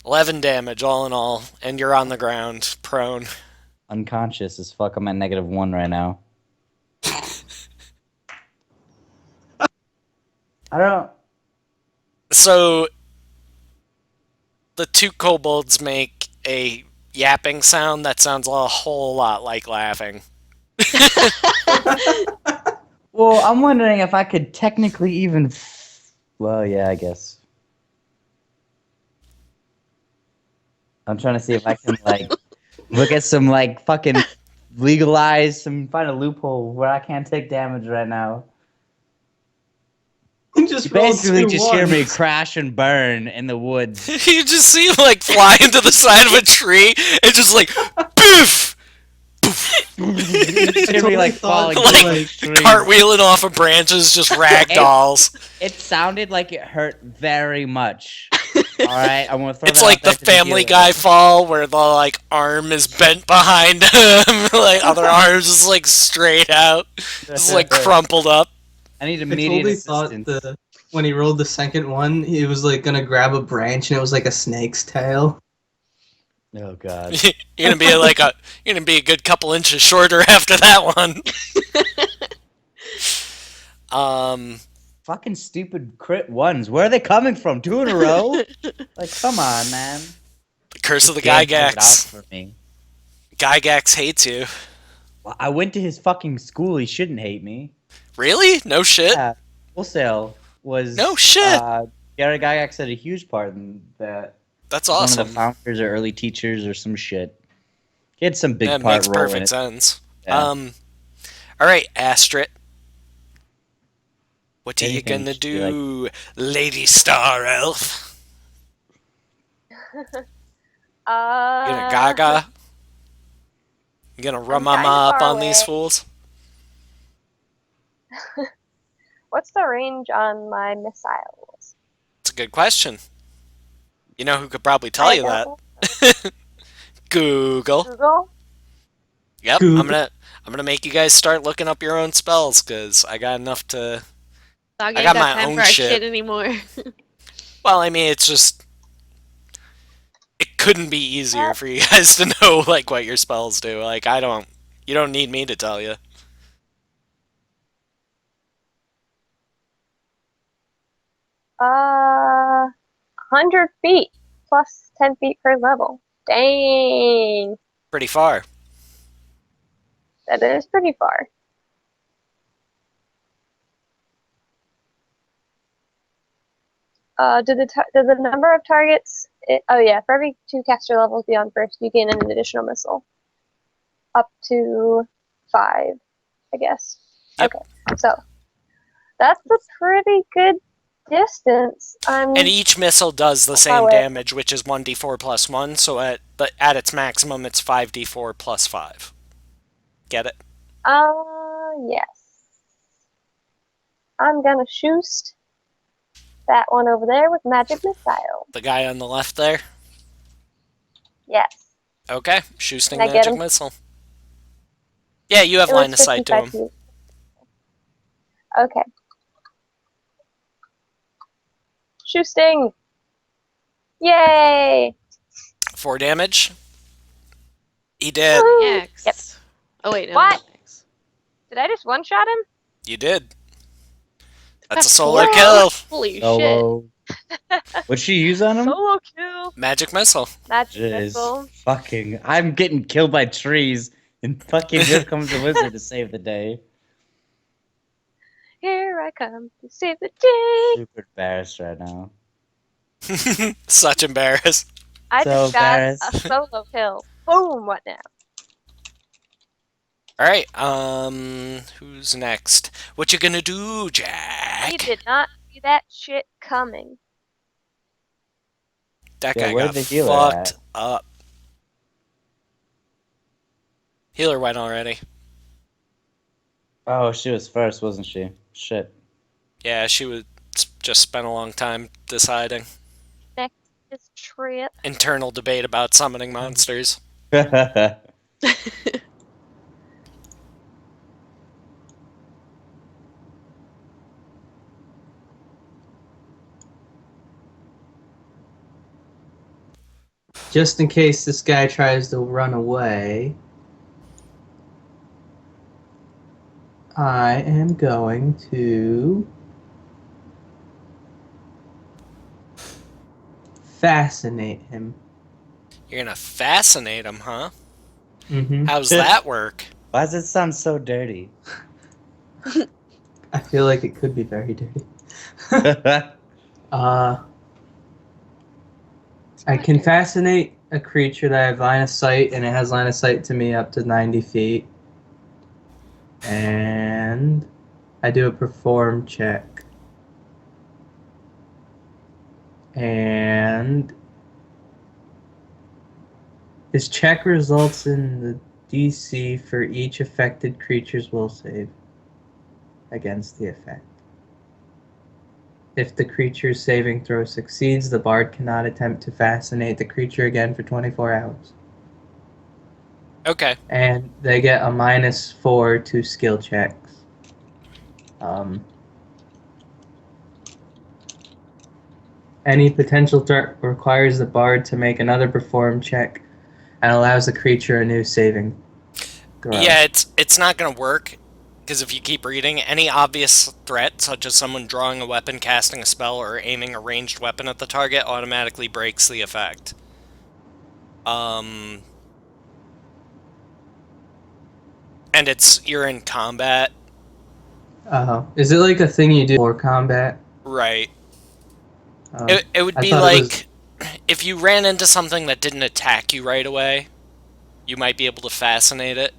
$11 damage all in all, and you're on the ground, prone. Unconscious as fuck. I'm at -1 right now. I don't. So the two kobolds make a yapping sound that sounds a whole lot like laughing. Well, I'm wondering if I could technically even. Well, yeah, I guess. I'm trying to see if I can like look at some like fucking legalize some find a loophole where I can't take damage right now. You just You rolled basically two just hear me ones. crash and burn in the woods. You just see him like fly into the side of a tree and just like poof, You just I hear me totally like thought falling you, from like trees. cartwheeling off of branches, just ragdolls. It sounded like it hurt very much. All right, I'm gonna throw It's that like out there the to Family the Guy fall where the like arm is bent behind him, like other arms just like straight out, just like crumpled up. I need I immediate totally thought assistance. when he rolled the second one, he was like gonna grab a branch and it was like a snake's tail. Oh god. You're gonna be like you're gonna be a good couple inches shorter after that one. Fucking stupid crit ones. Where are they coming from? 2 in a row? Like, come on, man. The curse of the Game has it out Gygax. for me. Gygax hates you. Well, I went to his fucking school. He shouldn't hate me. Really? No shit. Yeah. Wholesale was. No shit. Gary Gygax had a huge part in that. That's One of awesome. the founders or early teachers or some shit. He had some big That part makes role in perfect it. sense. Yeah. All right, Astrid. What are you Anything gonna should be like- do, Lady Star Elf? You gonna gaga? You gonna rum kinda up far on these away. fools? What's the range on my missiles? It's a good question. You know who could probably tell I you don't that? Google. Google? Yep, Google. I'm gonna make you guys start looking up your own spells because I got enough to. Dog I ain't got got my time own for our shit. shit anymore. Well, I mean, it's just it couldn't be easier for you guys to know like what your spells do. Like I don't. You don't need me to tell you. 100 feet plus 10 feet per level. Dang, Pretty far. that is pretty far. Do the number of targets? Oh yeah, for every 2 caster levels beyond first, you gain an additional missile, up to 5, I guess. Yep. Okay, so that's a pretty good distance. And each missile does the Oh, same wait. damage, which is 1d4 plus 1, so at its maximum it's 5d4 plus 5. Get it? Yes. I'm gonna shoot that one over there with magic missile. The guy on the left there? Yes. Okay, shooting Can I get magic him? missile. Yeah, you have It was line of sight to 55 him. feet. Okay. Shooting! Yay! 4 damage. He did. Woo! Next. Yep. Oh wait, no. What? not next. Did I just one-shot him? You did. That's a That's solar four. kill. Holy shit. Solo. What'd she use on him? Solo kill! Magic missile. Magic Jeez. missile. Fucking. I'm getting killed by trees. And fucking here comes the wizard to save the day. Here I come to save the day! Super embarrassed right now. Such embarrassed. I So just got a embarrassed. solo kill. Boom! What now? Alright, who's next? What you gonna do, He Jack? did not see that shit coming. That Yeah, guy where'd got the healer fucked at? up. Healer went already. Oh, she was first, wasn't she? Shit. Yeah, she was just spent a long time deciding. Next is trip. Internal debate about summoning monsters. Just in case this guy tries to run away, I am going to fascinate him. You're You're gonna fascinate him, huh? Mm-hmm. How's that work? Why does it sound so dirty? I feel like it could be very dirty. I can fascinate a creature that I have line of sight, and it has line of sight to me up to 90 feet. And I do a perform check. And this check results in the DC for each affected creature's will save against the effect. If the creature's saving throw succeeds, the bard cannot attempt to fascinate the creature again for 24 hours. Okay. And they get a -4 to skill checks. Any potential threat requires the bard to make another perform check and allows the creature a new saving throw. Yeah, it's not gonna work, because if you keep reading, any obvious threat, such as someone drawing a weapon, casting a spell, or aiming a ranged weapon at the target, automatically breaks the effect. And you're in combat. Is it like a thing you do for combat? Right. Uh, It would I be thought it was. like, if you ran into something that didn't attack you right away, you might be able to fascinate it.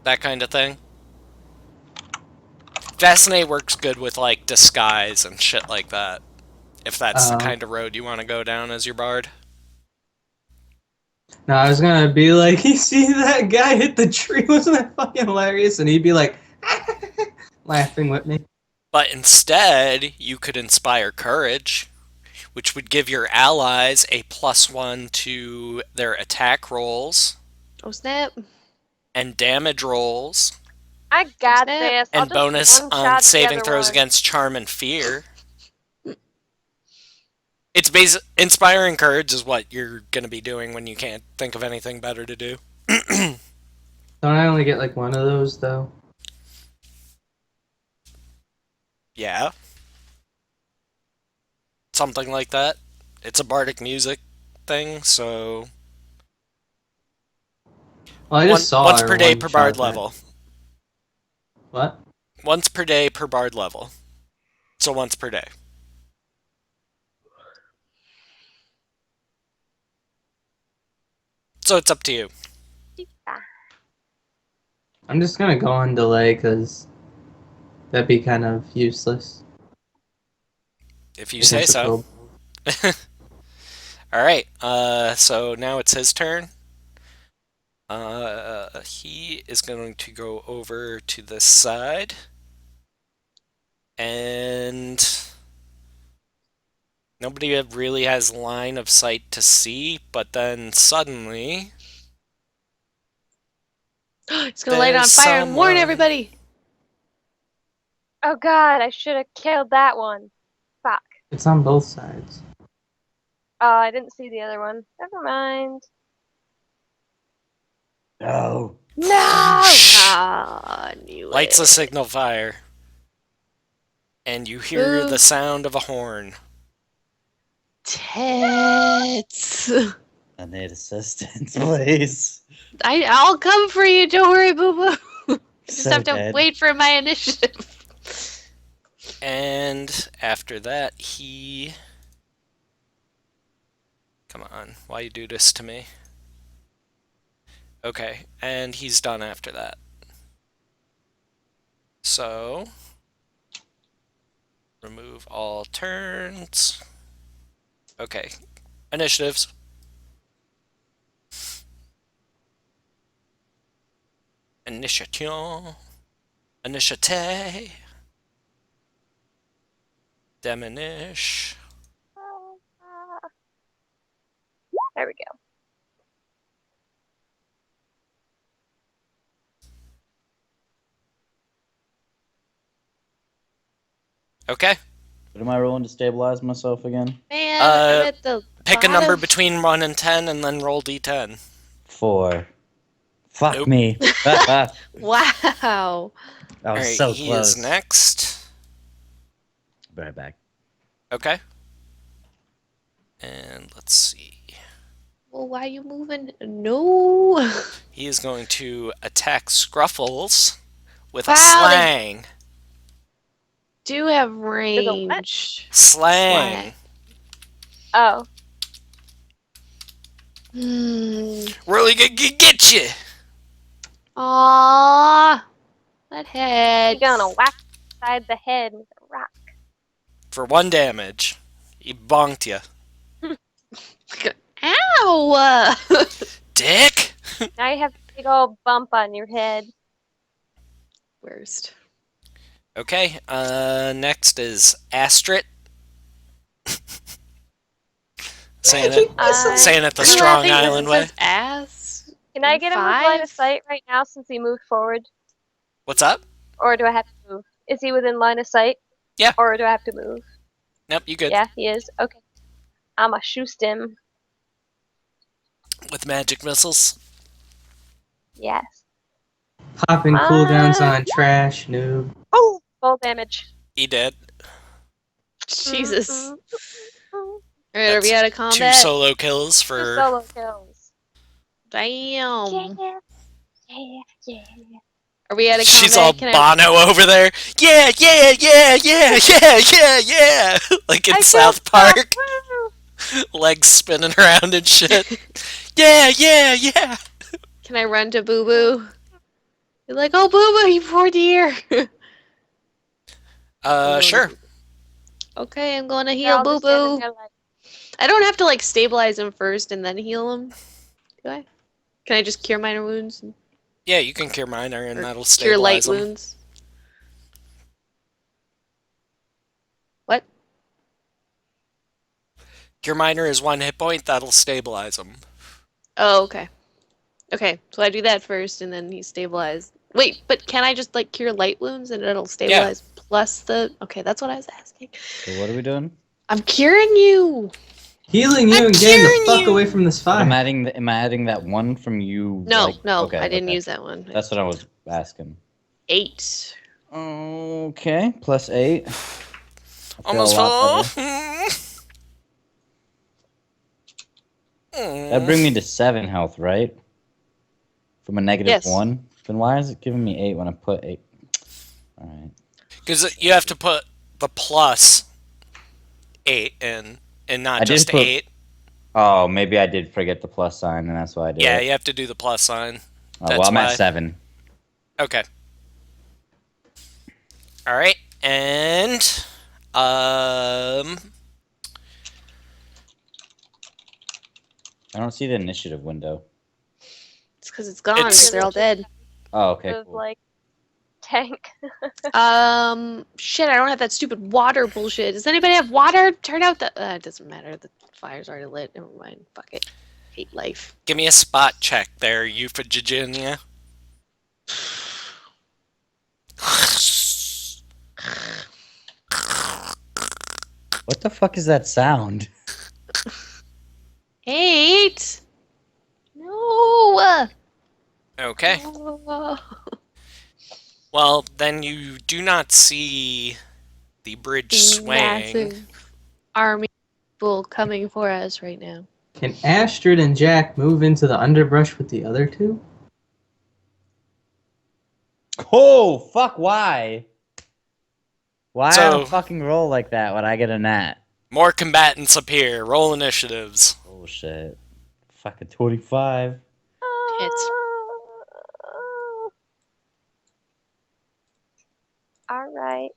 That kind of thing. Fascinate works good with, like, disguise and shit like that. If that's the kind of road you want to go down as your bard. No, I was gonna be like, you see that guy hit the tree? Wasn't that fucking hilarious? And he'd be like, laughing with me. But instead, you could inspire courage, which would give your allies a +1 to their attack rolls Oh snap! and damage rolls, I got Snap. this. I'll and just bonus one on shot the saving other throws one. against charm and fear. It's inspiring courage is what you're going to be doing when you can't think of anything better to do. Don't I only get like one of those though? Yeah. Something like that. It's a bardic music thing, so Well, I just saw once her per day one per bard shot that. level. What? Once per day per bard level. So once per day. So it's up to you. I'm just gonna go on delay because that'd be kind of useless. If you say Against a so. kobold. Alright, so now it's his turn. He is going to go over to this side. And nobody really has line of sight to see, but then suddenly He's gonna light it on there's fire and warn someone. everybody. Oh god, I should have killed that one. Fuck. It's on both sides. Oh, I didn't see the other one. Never mind. No. No! Ah, knew Lights it. a signal fire. And you hear Ooh. the sound of a horn. Tits. I need assistance, please. I'll come for you. Don't worry, boo boo. Just So have to dead. wait for my initiative. And after that, Come on, why you do this to me? Okay, and he's done after that. So, remove all turns. Okay, initiatives. Initiation. Initiate. Diminish. There we go. Okay. What am I rolling to stabilize myself again? Man, I'm at the Pick a number bottom. between 1 and 10 and then roll d10. 4. Fuck Nope. me. I Wow. was Alright, so he close. is next. Be right back. Okay. And let's see. Oh, why are you moving? No. He is going to attack Scruffles with a Wow, they slang. do have With a what? range. Slang. Oh. Really gonna get you. Aww. That head. You're gonna whack side the head with a rock. For 1 damage. He bonked you. Ow! Dick! Now you have a big old bump on your head. Worst. Okay, next is Astrid. saying it the I- Strong Laughing 'cause Island it way. says ass. Can I get him with line of 5? sight right now since he moved forward? What's up? Or do I have to move? Is he within line of sight? Yeah. Or do I have to move? Nope, you good. Yeah, he is. Okay. I'ma shoot him. With magic missiles. Yes. Popping cooldowns on trash, noob. Oh! Full damage. He did. Jesus. Mm-mm. Alright, are we out of 2 combat? solo kills Two for... solo kills. Damn. Yeah. Are we out of combat? She's all Can Bono over there. Yeah, yeah, yeah, yeah, yeah, yeah, yeah. Like in I South killed Park. Woo! Legs spinning around and shit. Yeah, yeah, yeah. Can I run to Boo Boo? You're like, oh Boo Boo, you poor dear. Sure. Okay, I'm going to They're heal all Boo just standing Boo. there like, I don't have to like stabilize him first and then heal him. Do I? Can I just cure minor wounds? Yeah, you can cure minor and Or that'll cure light stabilize them. wounds? What? Cure minor is 1 hit point, that'll stabilize them. Oh, okay. Okay, so I do that first and then he's stabilized. Wait, but can I just like cure light wounds and it'll stabilize plus the... Okay, that's what I was asking. So what are we doing? I'm curing you! Healing you I'm and getting the curing fuck you. away from this But fire. am I adding that one from you? No, like- no, okay, I didn't okay. use that one. That's what I was asking. 8. Okay, plus 8. I feel Almost a lot full. better. That bring me to 7 health, right? From a negative Yes. 1. Then why is it giving me 8 when I put 8? All right. Because you have to put the plus 8 in, and not I did just put- 8. Oh, maybe I did forget the plus sign, and that's why I did Yeah, it. you have to do the plus sign. Oh, that's well, I'm why. at 7. Okay. Alright, and... I don't see the initiative window. It's because it's gone, It's- 'cause they're all dead. Oh, okay, of cool. like tank. Shit, I don't have that stupid water bullshit. Does anybody have water? Turn out the... it doesn't matter, the fire's already lit. Never mind, fuck it. Hate life. Give me a spot check there, Euphigenia. What the fuck is that sound? 8! No! Okay. Oh. Well, then you do not see the bridge swaying. Massive army of people coming for us right now. Can Astrid and Jack move into the underbrush with the other two? Oh, fuck, why? Why So- on a fucking roll like that when I get a nat? More combatants appear. Roll initiatives. Bullshit. Fucking 25. Alright.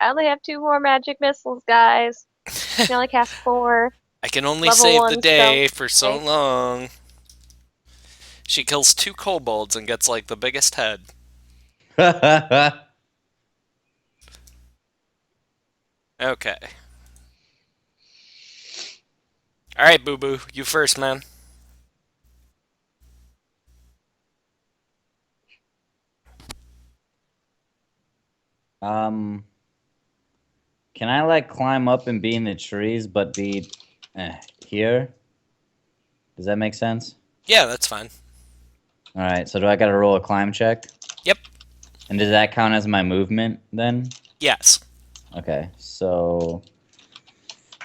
I only have 2 more magic missiles, guys. I can only cast 4. I can only Level save the 1 day stealth for so check. long. She kills 2 kobolds and gets like the biggest head. Okay. Alright, Boo Boo. You first, man. Can I like climb up and be in the trees, but be here? Does that make sense? Yeah, that's fine. All right. So do I got to roll a climb check? Yep. And does that count as my movement then? Yes. Okay. So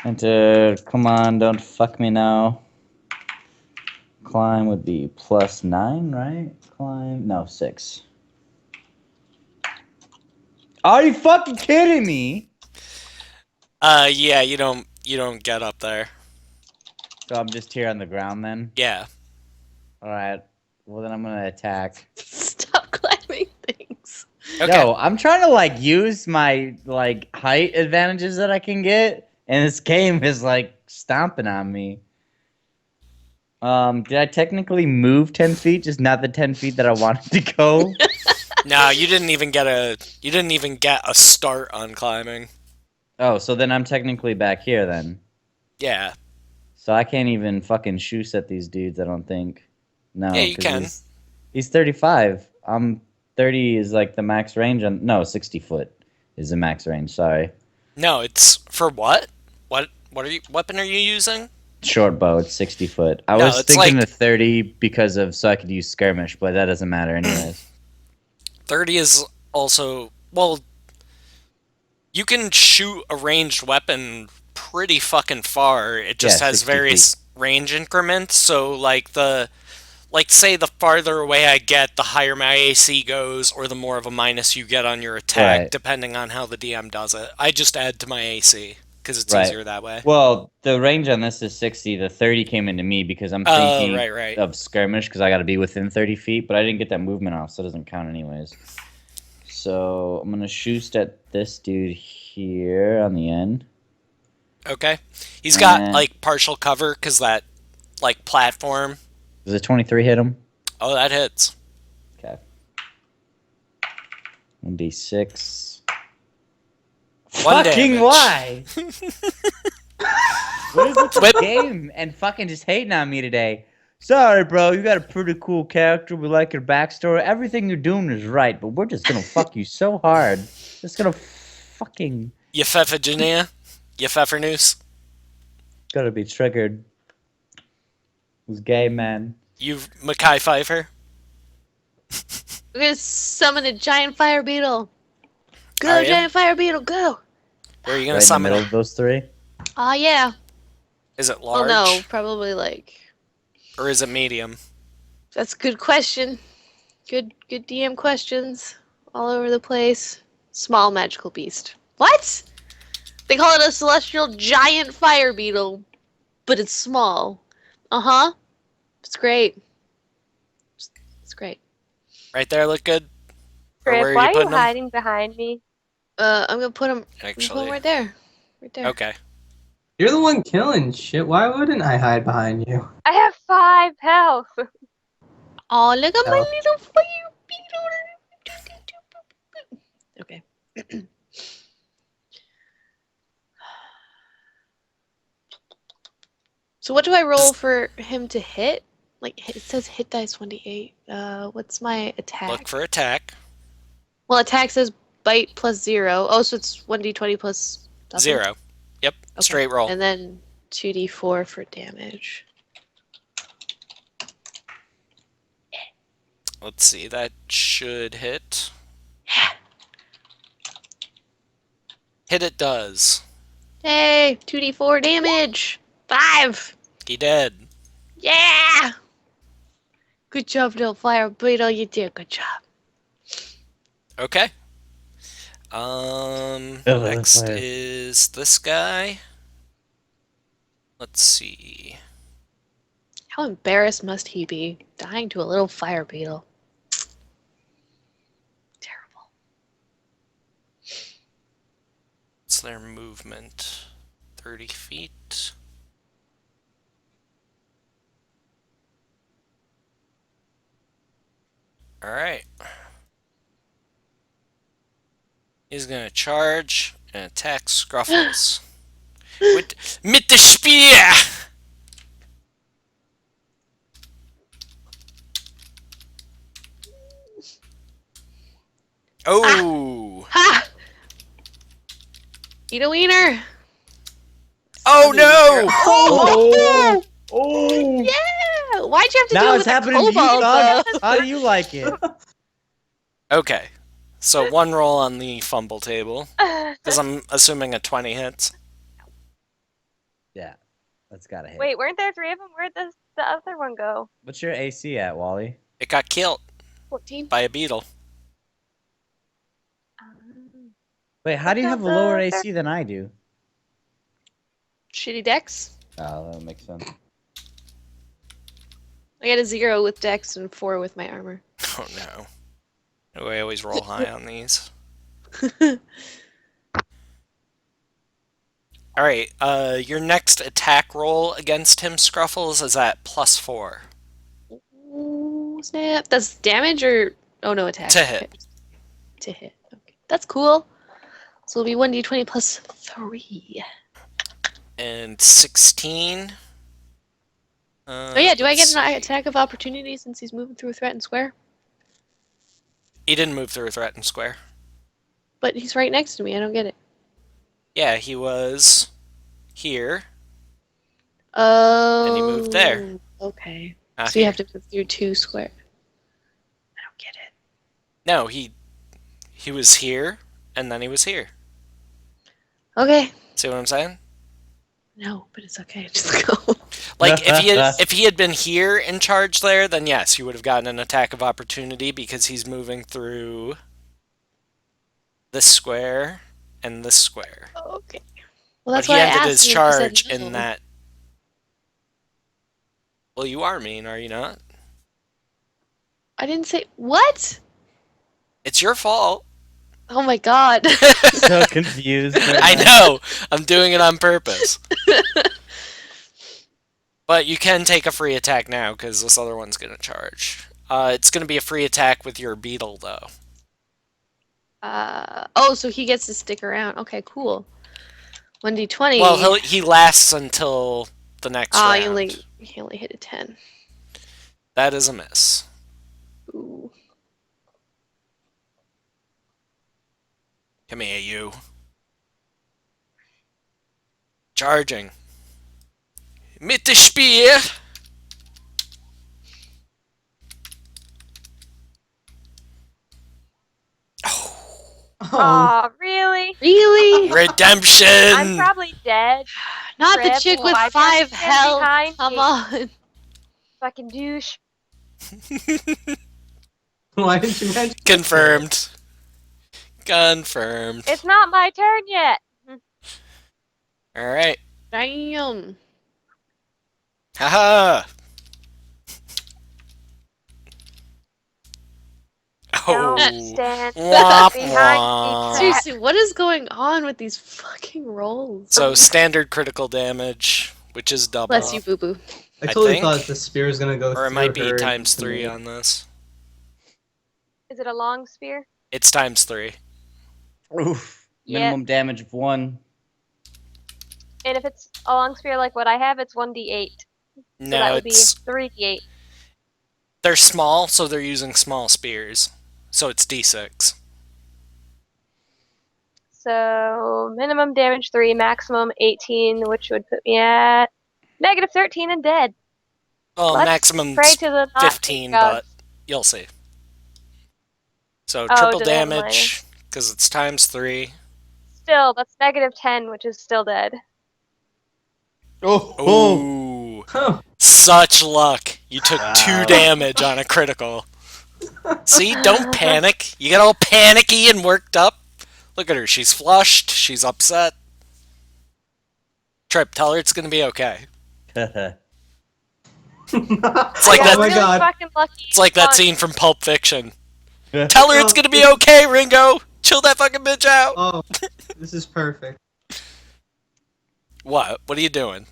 Enter. Come on, don't fuck me now. Climb would be +9, right? Climb. No, 6. Are you fucking kidding me? Yeah, you don't get up there. So I'm just here on the ground then? Yeah. Alright. Well, then I'm gonna attack. Stop climbing things. Okay. No, I'm trying to, like, use my, like, height advantages that I can get, and this game is, like, stomping on me. Did I technically move 10 feet, just not the 10 feet that I wanted to go? No, you didn't even get a start on climbing. Oh, so then I'm technically back here then. Yeah. So I can't even fucking shoot at these dudes, I don't think. No, Yeah, you 'cause can. He's 35. I'm 30 is like the max range. No, 60 foot is the max range. Sorry. No, it's for what? What weapon are you using? Short bow, it's 60 foot. I No, was it's thinking like- of 30 because of so I could use skirmish, but that doesn't matter anyways. 30 is also, well, you can shoot a ranged weapon pretty fucking far. It just Yeah, has 60 various range increments. So like say the farther away I get, the higher my AC goes, or the more of a minus you get on your attack, Right. depending on how the DM does it. I just add to my AC because it's Right. easier that way. Well, the range on this is 60. The 30 came into me because I'm Oh, thinking right. of skirmish because I got to be within 30 feet, but I didn't get that movement off, so it doesn't count anyways. So I'm gonna shoot at this dude here on the end. Okay. He's got And- like partial cover because that like platform. Does a 23 hit him? Oh, that hits. Okay. 1d6. One Fucking damage. why? What is with the Whip. game and fucking just hating on me today? Sorry, bro. You got a pretty cool character. We like your backstory. Everything you're doing is right, but we're just gonna fuck you so hard. Just gonna fucking You Pfefferginia? You Pfeffernoose? gotta be triggered. Who's gay, man? You Mackay Pfeiffer? We're gonna summon a giant fire beetle. Go, Are you? giant fire beetle, go! Where are you gonna Right in the summon middle it? of those three. Ah, yeah. Is it Well, large? no, probably like. Or is it medium? That's a good question. Good DM questions all over the place. Small magical beast. What? They call it a celestial giant fire beetle, but it's small. Uh-huh. It's great. It's great. Right there look good? Or Griff, where are why you are you putting them? hiding behind me? I'm gonna put him Actually. right there. Right there. Okay. You're the one killing shit. Why wouldn't I hide behind you? I have 5 health. Oh, look at my Oh. little fire beetle. Okay. So what do I roll for him to hit? Like it says hit dice 1d8. What's my attack? Look for attack. Well, attack says bite plus 0. Oh, so it's 1d20 plus nothing? 0. Yep. Okay. Straight roll. And then 2d4 for damage. Let's see. That should hit. Hit it does. Hey, 2d4 damage. 5. He dead. Yeah. Good job, little fire beetle. You did a good job. Okay. that's Next fire. is this guy. Let's see. How embarrassed must he be dying to a little fire beetle? Terrible. What's their movement? 30 feet. Alright. He's gonna charge and attack Scruffles. Mit the Spear! Oh! Ha! Eat a wiener. Oh no! Oh! Oh! Yeah! Why'd you have to do Now it it's with the happening to you, cobalt, dog. though? How do you like it? Okay. So one roll on the fumble table. Because I'm assuming a 20 hits. That's gotta hit. Wait, weren't there 3 of them? Where'd the other one go? What's your AC at, Wally? It got killed 14. by a beetle. Wait, how What do you the- have a lower the- AC than I do? Shitty dex. Oh, that makes sense. I got a 0 with dex and 4 with my armor. Oh no. Do I always roll high on these? Alright, your next attack roll against him, Scruffles, is at +4. Ooh, snap. That's damage or... Oh, no, attack. To hit. Okay. To hit. Okay. That's cool. So it'll be 1d20 plus 3. And 16. Oh yeah, do I get an attack of opportunity since he's moving through a threatened square? He didn't move through a threatened square. But he's right next to me, I don't get it. Yeah, he was here. Oh. And he moved there. Okay. Not So you here. have to move through 2 square. I don't get it. No, he was here, and then he was here. Okay. See what I'm saying? No, but it's okay. Just go. Like if he had been here in charge there, then yes, you would have gotten an attack of opportunity because he's moving through this square and this square. Okay. Well, that's But he why I ended asked his you if you said charge no. in that. Well, you are mean, are you not? I didn't say what? It's your fault. Oh my god. So confused. I know. I'm doing it on purpose. But you can take a free attack now because this other one's going to charge. It's going to be a free attack with your beetle, though. Oh, so he gets to stick around. Okay, cool. 1d20. Well, he lasts until the next round. He only hit a 10. That is a miss. Ooh. Come here, you. Charging. Mit dem Spear. Aw, really? Really? I'm Redemption. probably dead. Not the Rip, chick with why 5 can't you stand health. behind Come me? on. Fucking douche. Why didn't you mention? Confirmed. Confirmed. It's not my turn yet. All right. Damn. Haha. Don't Oh. stand Womp behind womp. me. Seriously, what is going on with these fucking rolls? So standard critical damage, which is double. Bless you, boo boo. I I totally think. thought the spear was gonna go Or through it might be her times into 3 me. on this. Is it a long spear? It's times 3. Oof. Yeah. Minimum damage of 1. And if it's a long spear like what I have, it's 1d8. So that No, would be it's 3d8. they're small, so they're using small spears. So it's d6. So minimum damage 3, maximum 18, which would put me at negative 13 and dead. Well, Let's maximum's pray to the not 15, gods. but you'll see. So Oh, triple do they have a damage, because it's times 3. Still, that's negative 10, which is still dead. Oh. Ooh. Huh. Such luck. You took 2 Wow. damage on a critical. See, don't panic. You get all panicky and worked up. Look at her. She's flushed. She's upset. Trip, tell her it's going to be okay. It's like I that- got Oh my really god. fucking lucky. It's like that once. scene from Pulp Fiction. Tell her it's going to be okay, Ringo. Chill that fucking bitch out. Oh, this is perfect. What? What are you doing?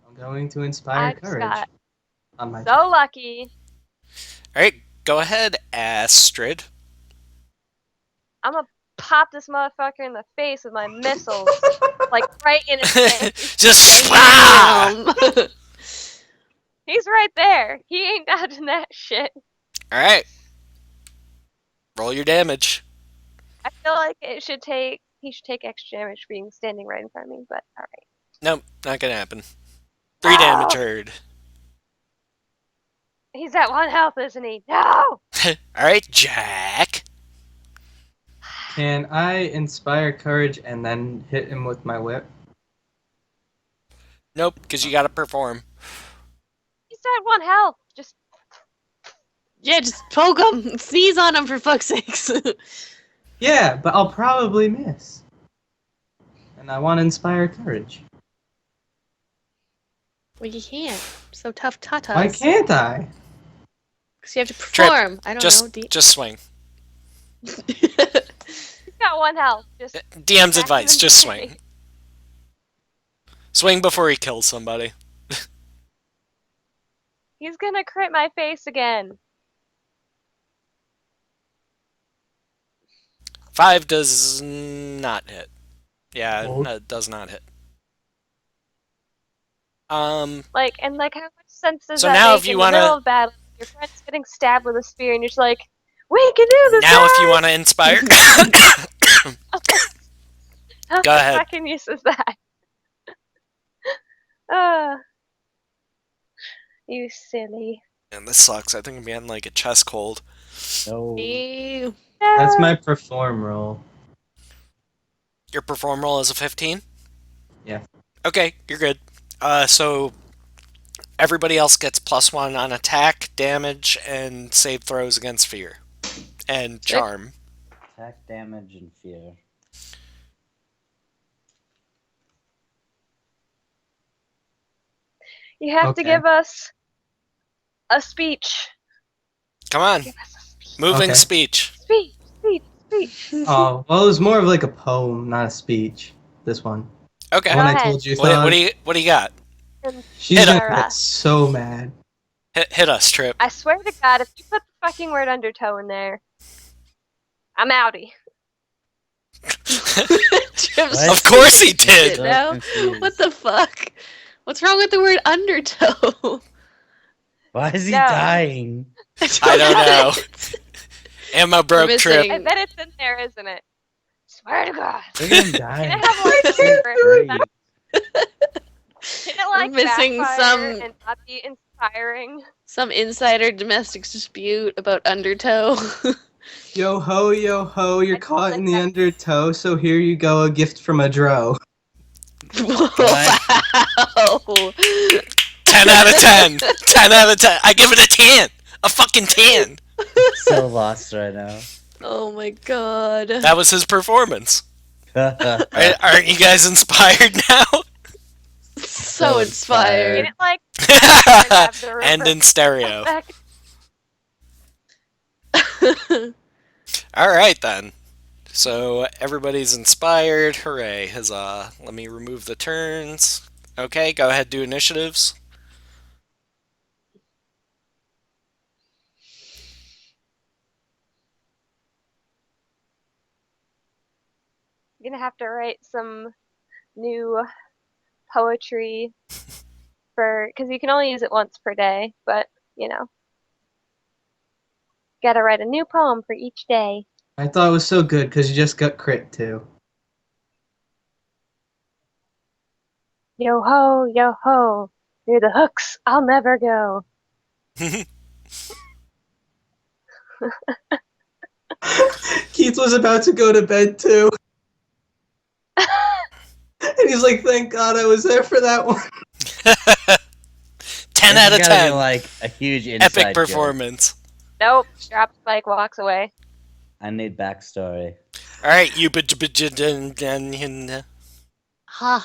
I'm going to I inspire just courage got on my. so lucky. All right, go ahead, Astrid. I'm gonna pop this motherfucker in the face with my missiles. Like right in his face. Just ah! Damn. He's right there. He ain't dodging that shit. All right. Roll your damage. I feel like he should take extra damage for being standing right in front of me, but alright. Nope, not gonna happen. 3 damage Oh. heard. He's at 1 health, isn't he? No! All right, Jack. Can I inspire courage and then hit him with my whip? Nope, because you gotta perform. He's at 1 health. Just Yeah, just poke him. Sneeze on him for fuck's sakes. Yeah, but I'll probably miss. And I want to inspire courage. Well, you can't. So tough tatas. Why can't I? Because you have to Trip, perform. I don't know. Just swing. he's got 1 health. Just DM's back advice, him just away. swing. Swing before he kills somebody. He's gonna crit my face again. 5 does not hit. Yeah, Oh. no, it does not hit. Like, and like, how much sense does So that now make if you in wanna- the middle of battle? Your friend's getting stabbed with a spear, and you're just like, "We can do this!" Now if you guys!" want to inspire... How Go ahead. fucking use is that? Uh, you silly. Man, this sucks. I think I'm getting like a chest cold. No. Ew. That's my perform roll. Your perform roll is a 15? Yeah. Okay, you're good. So everybody else gets +1 on attack, damage, and save throws against fear. And charm. Attack, damage, and fear. You have to Okay. give us a speech. Come on. Give us a speech. Moving Okay. speech. Speech, speech, speech. Oh, well, it was more of like a poem, not a speech. This one. Okay. The one I ahead. told you, What do you got? She's Hit gonna her. get so mad. Hit us, Trip. I swear to God, if you put the fucking word undertow in there, I'm outie. Trip's What? Of course he Shit, did. no? confused. What the fuck? What's wrong with the word undertow? Why is he No. dying? I don't know. Ammo broke, We're Trip. I bet it's in there, isn't it? Swear to God. Look at him Can dying. it have like Great. Can it like missing backfire some- and not be inspiring? Some insider domestic dispute about undertow. Yo ho, you're caught in the undertow, so here you go, a gift from a dro. Wow. 10 out of 10. 10 out of 10. I give it a 10. A fucking 10. So lost right now. Oh my god. That was his performance. That's Aren't you guys inspired now? So Can inspired. it like have the And in reverse stereo. effect? Alright then. So everybody's inspired. Hooray. Huzzah. Let me remove the turns. Okay, go ahead, do initiatives. You're gonna have to write some new poetry for, because you can only use it once per day, but you know, gotta write a new poem for each day. I thought it was so good because you just got crit too. Yo ho, near the hooks, I'll never go. Keith was about to go to bed too. And he's like, thank God I was there for that one. 10 out of gotta be, 10. like a huge inside Epic joke. performance. Nope, drops Spike, walks away. I need backstory. Alright, you Huh.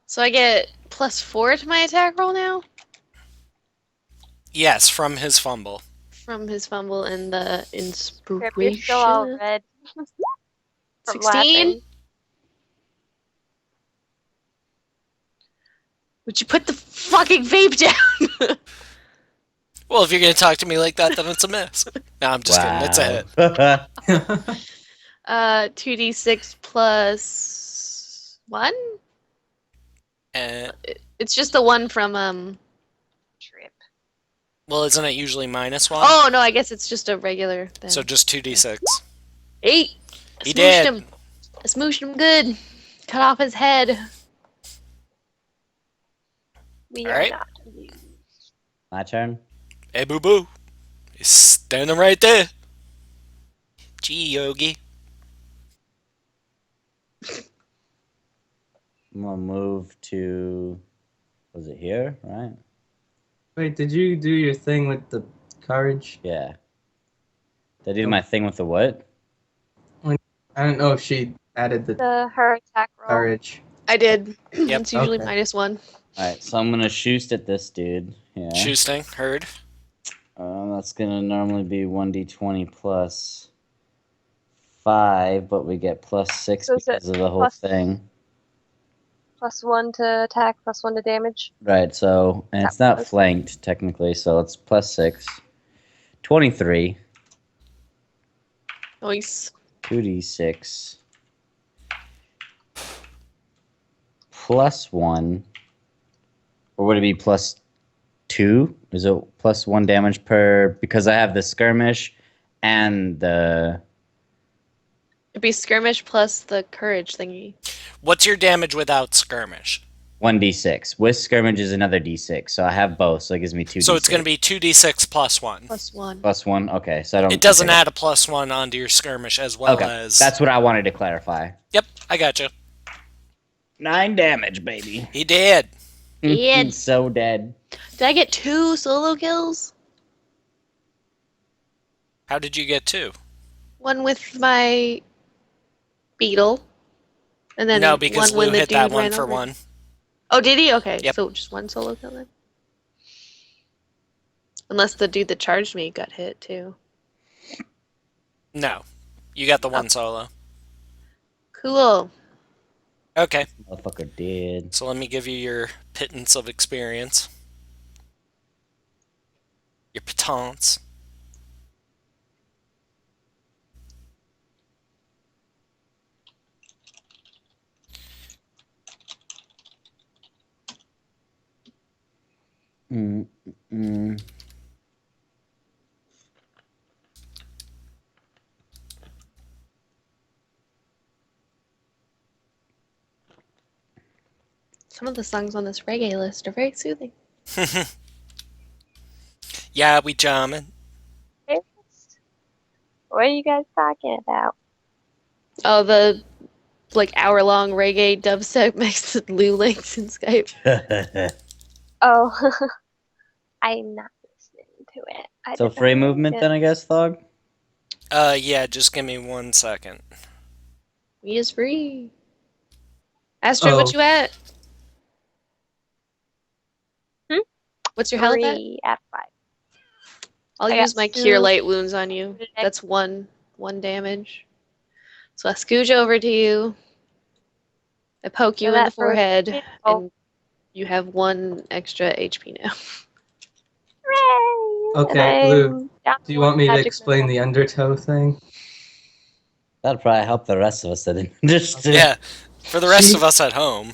So I get +4 to my attack roll now? Yes, from his fumble. From his fumble and the Crip, you're still all inspiration. red. from 16? laughing. Would you put the fucking vape down? Well, if you're gonna talk to me like that, then it's a miss. No, I'm just kidding. It's a hit. hit. 2d6 plus 1? And, It's just the one from, Trip. well, isn't it usually -1? Oh, no, I guess it's just a regular then. So just 2d6. 8! I He smooshed did. him. I smooshed him good. Cut off his head. We Alright. are not amused. My turn. Hey, boo boo. He's standing right there. Gee, Yogi. I'm gonna move to Was it here? Right? Wait, did you do your thing with the courage? Yeah. Did I do my thing with the what? I don't know if she added the Her attack roll. courage. I did. Yep. It's usually Okay. -1. Alright, so I'm gonna shoot at this dude. Yeah. Shoosting, heard. That's gonna normally be 1d20 plus 5, but we get plus 6 So is it because of the whole plus- thing. +1 to attack, +1 to damage. Right, so, and it's That not was- flanked technically, so it's plus 6. 23, Nice. 2d6, plus 1, or would it be plus 2? Is it plus 1 damage per, because I have the skirmish and the, It'd be skirmish plus the courage thingy. What's your damage without skirmish? 1d6. With skirmish is another d6, so I have both, so it gives me 2d6. So it's going to be 2d6 plus 1. +1. Plus 1? Okay, so I don't... It doesn't okay. add a +1 onto your skirmish as well Okay, as... that's what I wanted to clarify. Yep, I gotcha. 9 damage, baby. He did. Yeah. He's so dead. Did I get 2 solo kills? How did you get 2? One with my beetle, and then No, because one when Lou the hit that dude one ran for over. 1. Oh, did he? Okay, Yep. so just 1 solo kill then. Unless the dude that charged me got hit too. No. You got the 1 solo. Cool. Okay, Motherfucker dead. so let me give you your pittance of experience. Your pitance. Mm, mm. Some of the songs on this reggae list are very soothing. Yeah, we jamming. What are you guys talking about? Oh, the like hour-long reggae dubstep mixed with Lou links in Skype. Oh, I'm not listening to it. I So did free not movement like then, I guess, Thog? Yeah, just give me 1 second. We is free. Astrid, what Oh. you at? Hmm? What's your it. health at? 3 out of 5. I'll I use got my two cure light wounds on you. today. That's one damage. So I scooge over to you. I poke you So in the that's where- forehead, Oh. and you have 1 extra HP now. Hooray! Okay, And Lou, I'm down Do you want me to magic explain missile. the undertow thing? That'd probably help the rest of us that didn't understand. Yeah, for the rest She- of us at home.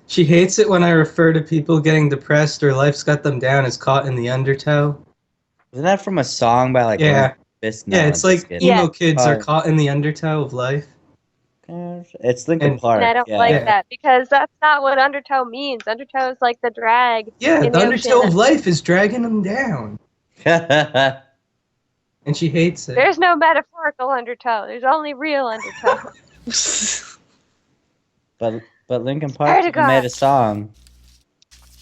She hates it when I refer to people getting depressed or life's got them down as caught in the undertow. Isn't that from a song by like Yeah. Limp Bizkit? No, Yeah, it's like Bizkit. emo Yeah. kids are Oh. caught in the undertow of life. It's Linkin And- Park. And I don't yeah. like Yeah. that because that's not what undertow means. Undertow is like the drag. Yeah, In the the undertow ocean. of life is dragging them down. And she hates it. There's no metaphorical undertow. There's only real undertow. but Linkin Swear Park to even made God. a song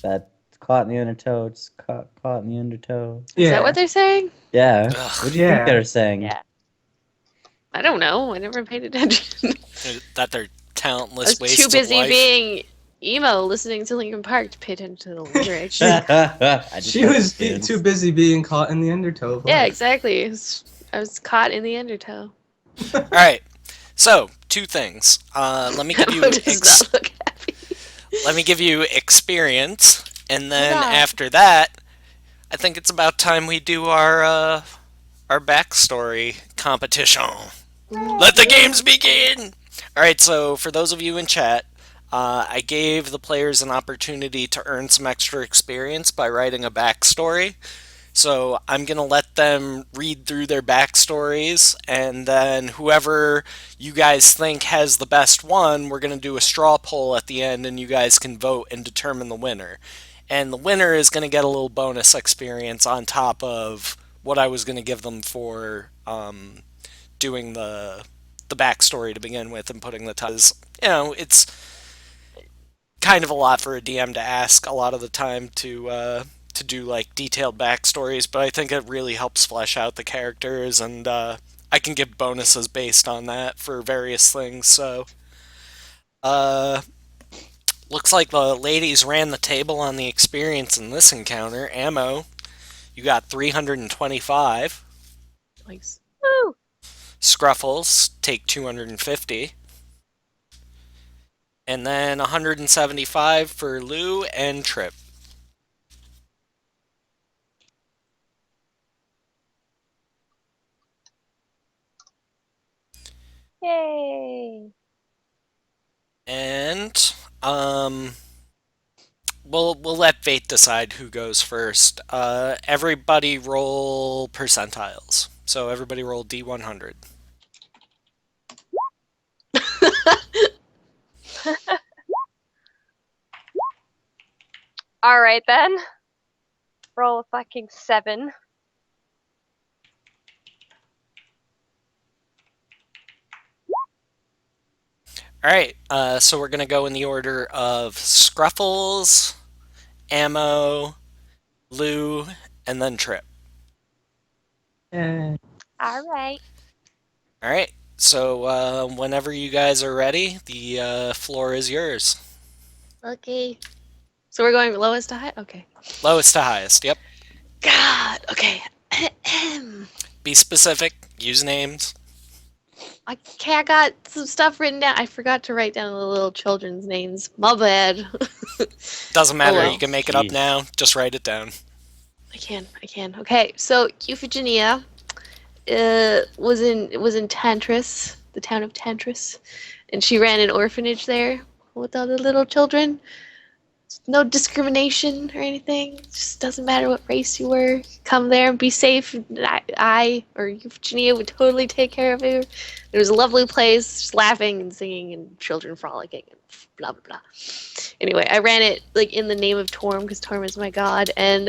that caught in the undertow. It's caught in the undertow. Is Yeah. that what they're saying? Yeah. Ugh. What do you think Yeah. they're saying? Yeah. I don't know. I never paid attention. That they're I talentless was waste too busy of life. being emo listening to Linkin Park to pay attention to the lyrics. I just She like was the tunes. too busy being caught in the undertow of life. Yeah, exactly. I was caught in the undertow. All right. So, 2 things. Let me give you Emma does not look happy. let me give you experience, and then God. after that, I think it's about time we do our backstory competition. Let the games begin. All right. So, for those of you in chat, I gave the players an opportunity to earn some extra experience by writing a backstory. So I'm going to let them read through their backstories, and then whoever you guys think has the best one, we're going to do a straw poll at the end, and you guys can vote and determine the winner. And the winner is going to get a little bonus experience on top of what I was going to give them for doing the backstory to begin with and putting the ties. You know, it's kind of a lot for a DM to ask a lot of the time to do like detailed backstories, but I think it really helps flesh out the characters, and I can give bonuses based on that for various things. So, uh, looks like the ladies ran the table on the experience in this encounter. Ammo, you got 325. Nice. Woo! Scruffles take 250. And then 175 for Lou and Trip. Yay! And we'll let fate decide who goes first. Everybody roll percentiles. So everybody roll D100. All right then. Roll a fucking 7. All right. So we're gonna go in the order of Scruffles, Ammo, Lou, and then Trip. Yeah. All right. All right. So whenever you guys are ready, the floor is yours. Okay. So we're going lowest to high? Okay. Lowest to highest. Yep. God, okay. Be specific. Use names. Okay, I got some stuff written down. I forgot to write down the little children's names. My bad. Doesn't matter. well. You can make it up Jeez. now. Just write it down. I can. Okay, so Euphigenia was in Tantris, the town of Tantris, and she ran an orphanage there with other little children. No discrimination or anything. Just doesn't matter what race you were. Come there and be safe. I or Euphigenia would totally take care of you. It was a lovely place, just laughing and singing and children frolicking and blah blah blah. Anyway, I ran it like in the name of Torm because Torm is my god. And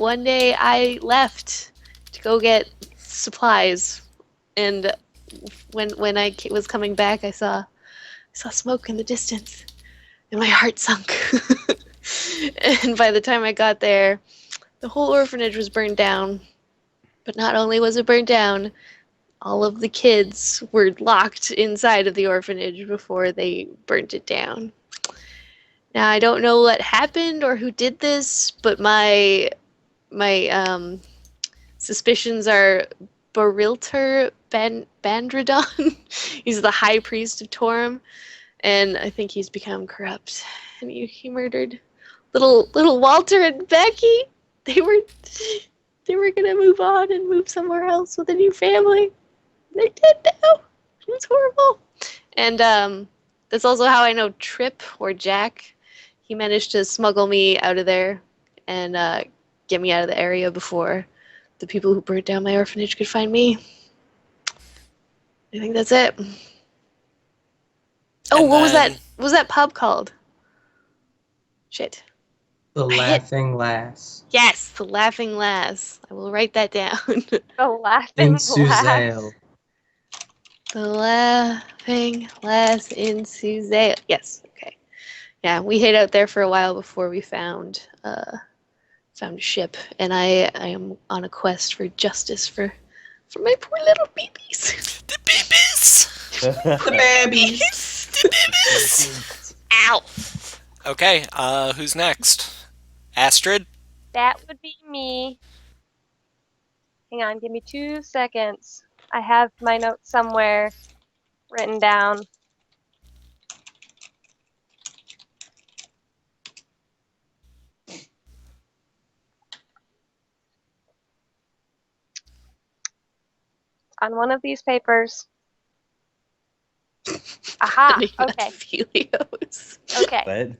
one day I left to go get supplies, and when I was coming back, I saw smoke in the distance, and my heart sunk. And by the time I got there, the whole orphanage was burned down. But not only was it burned down, all of the kids were locked inside of the orphanage before they burnt it down. Now I don't know what happened or who did this, but my suspicions are Barilter Bandradon. He's the high priest of Torum, and I think he's become corrupt. And he murdered little Walter and Becky. They were gonna move on and move somewhere else with a new family. They're dead now. It was horrible. And that's also how I know Trip or Jack. He managed to smuggle me out of there and get me out of the area before the people who burnt down my orphanage could find me. I think that's it. Oh, And what was then- that? What was that pub called? Shit. The Laughing Lass. Yes, the Laughing Lass. I will write that down. The laughing In lass. Suzale. The Laughing Lass in Suzale. Yes. Okay. Yeah, we hid out there for a while before we found a ship, and I am on a quest for justice for my poor little babies. The babies! The babies. The babies! Ow! Okay, who's next? Astrid? That would be me. Hang on, give me 2 seconds. I have my notes somewhere written down. On one of these papers. Aha! Honey Nut Okay. Felios. Okay. What?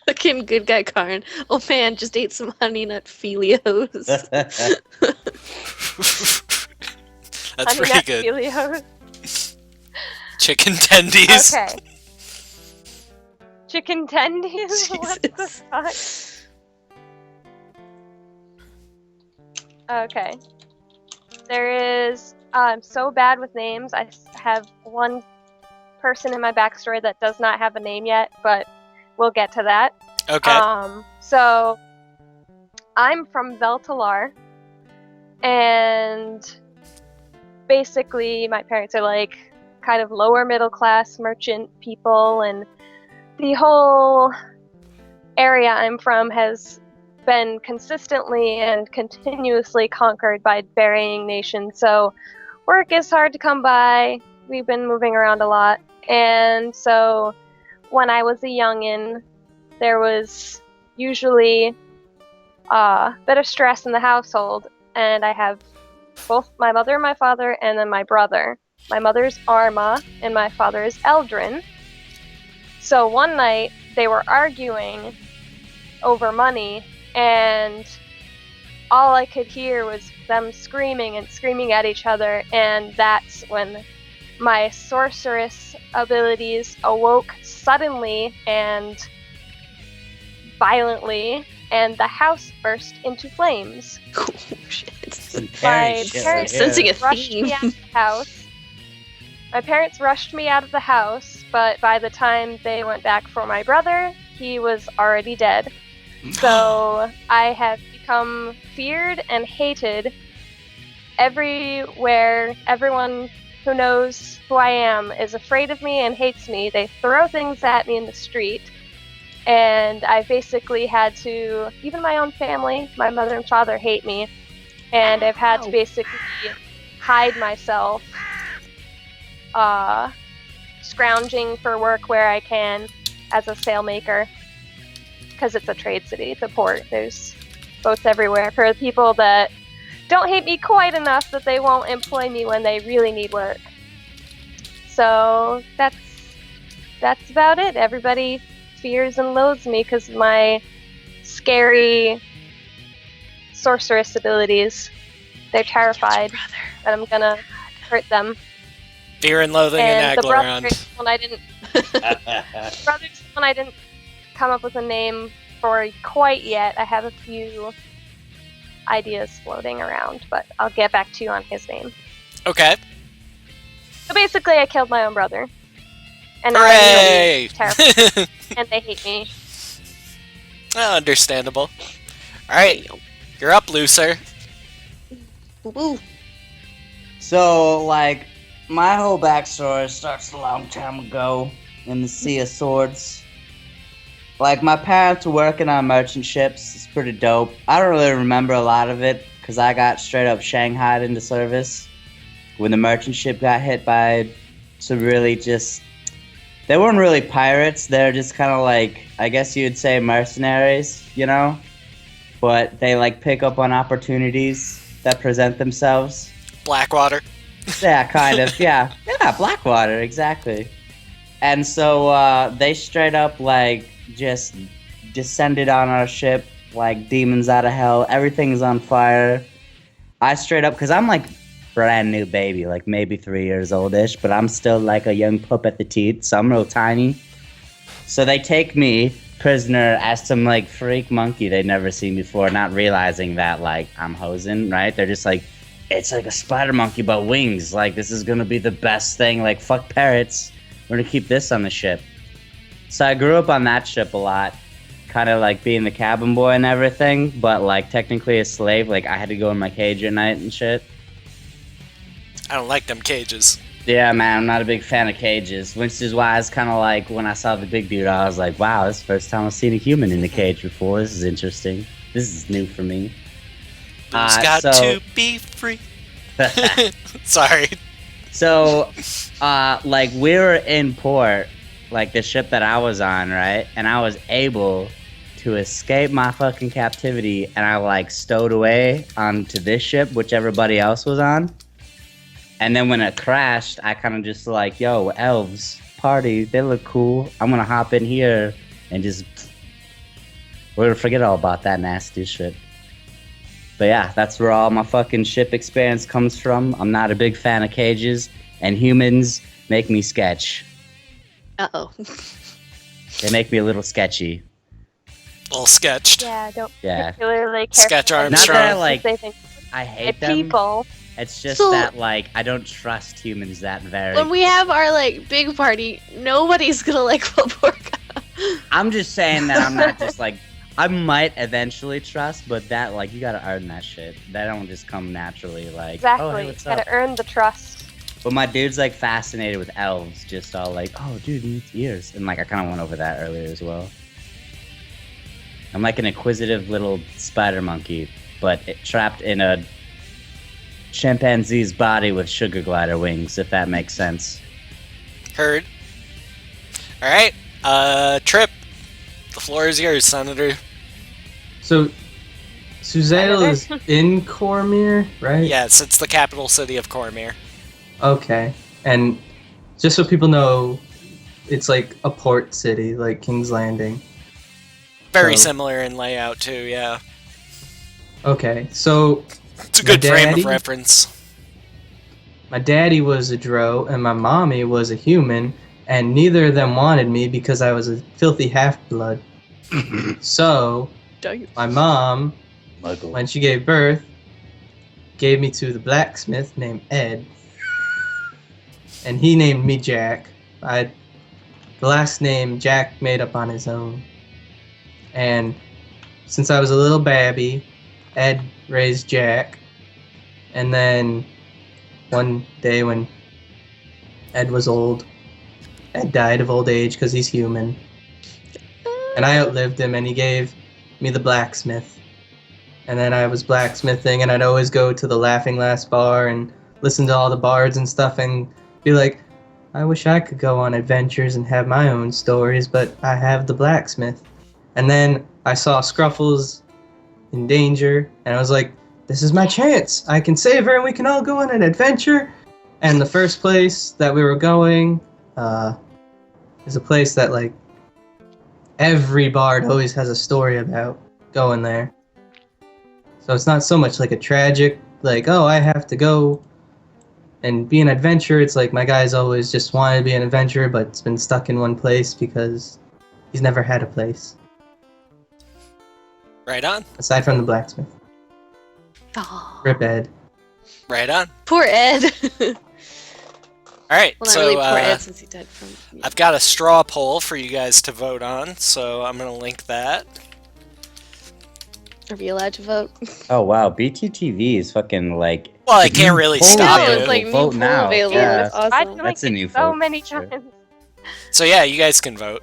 Fucking good guy Karn. Oh man, just ate some Honey Nut Felios. That's Honey pretty Nut good. Felios. Chicken tendies. Okay. Chicken tendies? What the Jesus. fuck? Okay. There is. I'm so bad with names. I have one person in my backstory that does not have a name yet, but we'll get to that. Okay. So I'm from Veltalar, and basically my parents are like kind of lower middle class merchant people, and the whole area I'm from has been consistently and continuously conquered by varying nations. So work is hard to come by. We've been moving around a lot. And so when I was a youngin', there was usually a bit of stress in the household. And I have both my mother and my father, and then my brother. My mother's Arma, and my father is Eldrin. So one night, they were arguing over money, and all I could hear was them screaming and screaming at each other, and that's when my sorceress abilities awoke suddenly and violently, and the house burst into flames. Oh, shit. My Shit parents right Sensing here. a rushed theme. me out of the house. My parents rushed me out of the house, but by the time they went back for my brother, he was already dead. So I have become feared and hated everywhere. Everyone who knows who I am is afraid of me and hates me. They throw things at me in the street. And I basically had to, even my own family, my mother and father hate me. And I've had to basically hide myself, scrounging for work where I can as a sailmaker. Because it's a trade city, it's a port. There's boats everywhere for people that don't hate me quite enough that they won't employ me when they really need work. So that's about it. Everybody fears and loathes me because of my scary sorceress abilities. They're terrified that I'm gonna hurt them. Fear and loathing And and the brother around. is one I didn't. Brother's one I didn't come up with a name for quite yet. I have a few ideas floating around, but I'll get back to you on his name. Okay. So basically, I killed my own brother, and now Hooray! I'm terrified, and they hate me. Understandable. Alright, you're up, Looser. Woo. So, like, my whole backstory starts a long time ago in the Sea of Swords. Like, my parents were working on merchant ships. It's pretty dope. I don't really remember a lot of it because I got straight up shanghaied into service when the merchant ship got hit by some really just... They weren't really pirates. They're just kind of like, I guess you'd say mercenaries, you know? But they, like, pick up on opportunities that present themselves. Blackwater. Yeah, kind of. Yeah. Yeah, Blackwater, exactly. And so they straight up, like, just descended on our ship like demons out of hell. Everything's on fire. I straight up, because I'm, like, brand new baby, like, maybe 3 years old-ish, but I'm still, like, a young pup at the teeth, so I'm real tiny. So they take me prisoner as some, like, freak monkey they'd never seen before, not realizing that, like, I'm hosing, right? They're just like, it's like a spider monkey but wings. Like, this is gonna be the best thing. Like, fuck parrots. We're gonna keep this on the ship. So I grew up on that ship a lot. Kind of like being the cabin boy and everything, but, like, technically a slave. Like, I had to go in my cage at night and shit. I don't like them cages. Yeah, man, I'm not a big fan of cages. Which is why it's kind of like, when I saw the big dude, I was like, wow, this is the first time I've seen a human in a cage before. This is interesting. This is new for me. Who's got to be free? Sorry. So, like, we were in port, like, the ship that I was on, right? And I was able to escape my fucking captivity, and I, like, stowed away onto this ship, which everybody else was on. And then when it crashed, I kind of just like, yo, elves, party, they look cool. I'm gonna hop in here and just... We're gonna forget all about that nasty shit. But yeah, that's where all my fucking ship experience comes from. I'm not a big fan of cages, and humans make me sketch. Uh-oh. They make me a little sketchy. Little sketched. Yeah, I don't Yeah. particularly care. Sketch for them. Armstrong. Not that I, like, They think I they're hate them. people. It's just So- that, like, I don't trust humans that very. When we have our, like, big party, nobody's gonna like what Pork. I'm just saying that I'm not just like I might eventually trust, but that like you gotta earn that shit. That don't just come naturally. Like Exactly. oh hey, You what's gotta up? earn the trust. But my dude's like fascinated with elves, just all like oh dude, he needs ears, and like I kind of went over that earlier as well. I'm like an inquisitive little spider monkey, but trapped in a chimpanzee's body with sugar glider wings, if that makes sense. Heard. All right. Trip. The floor is yours, Senator. So, Suzail is in Cormyr, right? Yes, it's the capital city of Cormyr. Okay. And just so people know, it's like a port city, like King's Landing. Very So- similar in layout too. Yeah, Okay, so it's a My good frame daddy? of reference. my daddy was a drow and my mommy was a human, and neither of them wanted me because I was a filthy half-blood. So, my mom, Muggle. when she gave birth, gave me to the blacksmith named Ed, and he named me Jack. The last name Jack made up on his own. And since I was a little babby, Ed raised Jack. And then one day when Ed was old, Ed died of old age because he's human. And I outlived him, and he gave me the blacksmith. And then I was blacksmithing, and I'd always go to the Laughing Lass bar and listen to all the bards and stuff and be like, I wish I could go on adventures and have my own stories, but I have the blacksmith. And then I saw Scruffles in danger, and I was like, this is my chance. I can save her, and we can all go on an adventure. And the first place that we were going is a place that, like, every bard always has a story about going there. So it's not so much like a tragic, like, oh, I have to go and be an adventurer. It's like my guy's always just wanted to be an adventurer, but it's been stuck in one place because he's never had a place. Right on. Aside from the blacksmith. Aw. Rip Ed. Right on. Poor Ed. All right. Well, not so really poor Ed since he died from. I've got a straw poll for you guys to vote on, so I'm gonna link that. Are we allowed to vote? Oh wow, BTTV is fucking like. Well, I can't really Poll stop Oh, it. it's like new Vote pool now. available. Yeah. That's I've awesome. liked That's a it new so vote, many for sure. times. So yeah, you guys can vote.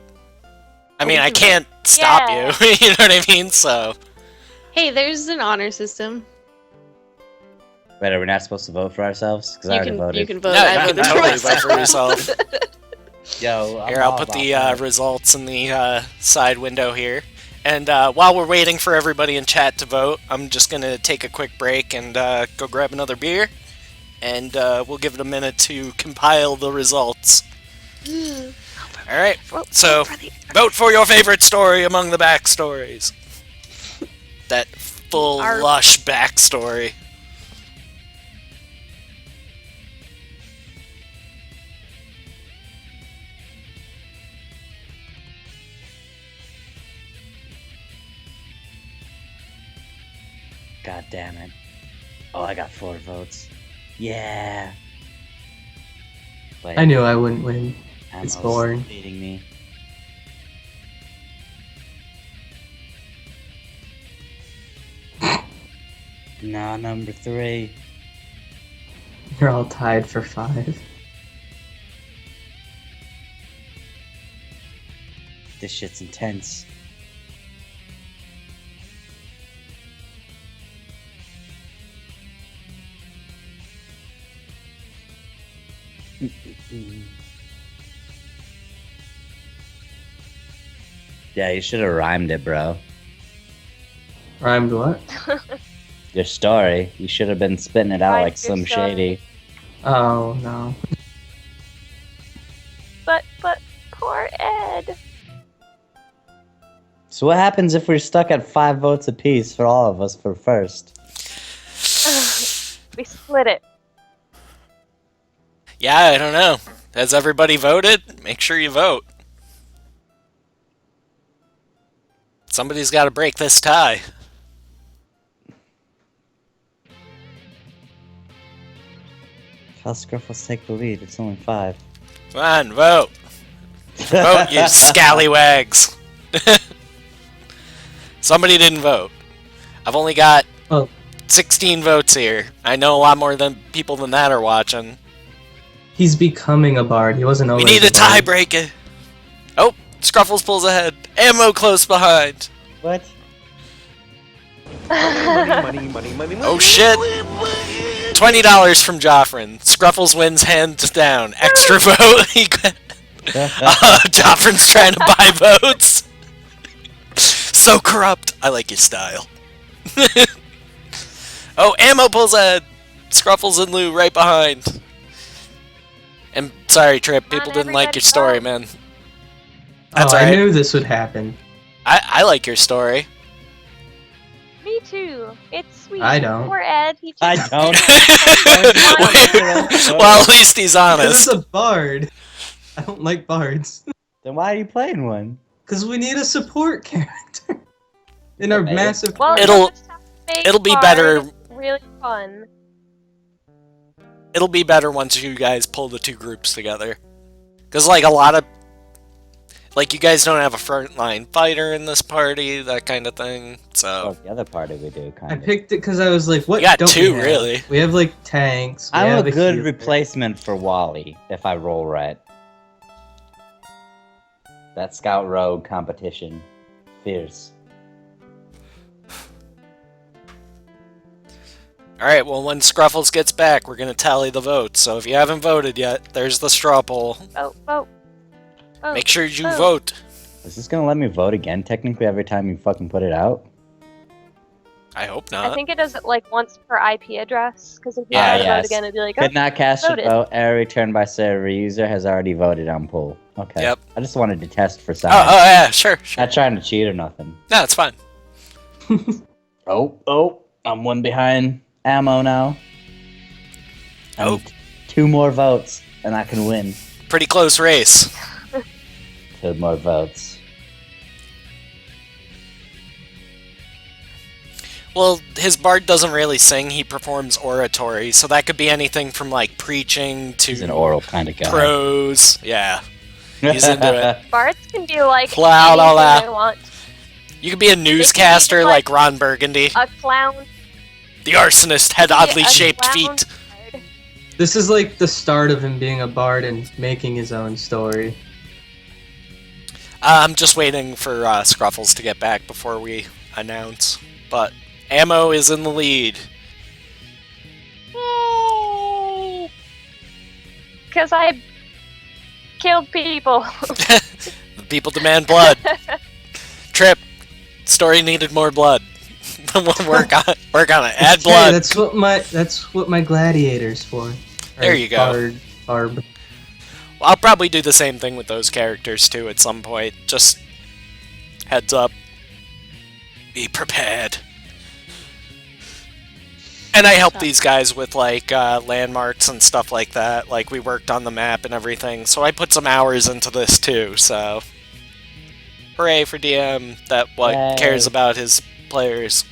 I mean, we I can can't stop Yeah. you. You know what I mean? So Hey, there's an honor system. Wait, are we not supposed to vote for ourselves? Because I You already can voted. you can vote. no, I you can voted for totally vote for myself. yourself. Yo, I'm Here, I'll all put about the that. results in the side window here. And while we're waiting for everybody in chat to vote, I'm just going to take a quick break and go grab another beer. And we'll give it a minute to compile the results. Alright, so vote for your favorite story among the backstories. That full, Our- lush backstory. God damn it. Oh, I got 4 votes. Yeah. Wait, I knew I wouldn't win. Ammo's boring. beating me. No, number 3. You're all tied for 5. This shit's intense. Yeah, you should have rhymed it, bro. Rhymed what? Your story. You should have been spitting it out Rhymed like your Slim story. Shady. Oh, no. But poor Ed. So what happens if we're stuck at 5 votes apiece for all of us for first? We split it. Yeah, I don't know. Has everybody voted? Make sure you vote. Somebody's got to break this tie. How Scruffles take the lead? It's only 5. Come on, vote. Vote, you scallywags. Somebody didn't vote. I've only got Well, 16 votes here. I know a lot more than people than that are watching. he's becoming a bard. He wasn't We always need a bard. tiebreaker. Oh, Scruffles pulls ahead. Ammo close behind. What? Oh shit. $20 from Joffrin. Scruffles wins hands down. Extra vote. Joffrin's trying to buy votes. So corrupt. I like your style. Oh, Ammo pulls ahead. Scruffles and Lou right behind. And sorry, Trip, people didn't like your story, man. That's I alright. knew this would happen. I like your story. Me too. It's sweet. I don't. Poor Ed. He just I don't. Well, at least he's This honest. is a bard. I don't like bards. Then why are you playing one? Because we need a support character. In our Okay. massive well, party. It'll- you'll just have to make it'll be Bard better- Really fun. It'll be better once you guys pull the two groups together. Because, like, a lot of... Like, you guys don't have a frontline fighter in this party, that kind of thing, so... Well, the other part of we do, kind I of. picked it because I was like, what You got don't two, we have? really. We have, like, tanks. We I'm have a good healer. replacement for Wally, if I roll right. That Scout Rogue competition. Fierce. Alright, well, when Scruffles gets back, we're gonna tally the votes, so if you haven't voted yet, there's the straw poll. Oh, oh. Oh, Make sure you oh. vote. Is this gonna let me vote again, technically, every time you fucking put it out? I hope I not. think it does it like once per IP address, because if you Yeah, try to vote yes. again, it'd be like, Could oh, not cast a voted. vote. Error returned by server user has already voted on poll. Okay. Yep. I just wanted to test for Oh, size. oh, yeah, sure. Not trying to cheat or nothing. No, it's fine. Oh, I'm one behind Ammo now. I Oh. need 2 more votes, and I can win. Pretty close race. 2 more votes. Well, his bard doesn't really sing, he performs oratory, so that could be anything from, like, preaching He's an to oral kind of guy. prose. Yeah. He's into it. Bards can do like La, la, la. anything they want. You could be a newscaster even, like like, Ron Burgundy. A clown. The arsonist had a oddly shaped clown feet. bard. This is like the start of him being a bard and making his own story. I'm just waiting for Scruffles to get back before we announce. But Ammo is in the lead. Because I killed people. The people demand blood. Trip, story needed more blood. We'll work on it. Add Okay, blood. that's what my gladiator's for. There Or you go. Barb. I'll probably do the same thing with those characters too at some point. Just heads up. Be prepared. And I help these guys with like landmarks and stuff like that. Like we worked on the map and everything. So I put some hours into this too. So hooray for DM that Yay. cares about his players.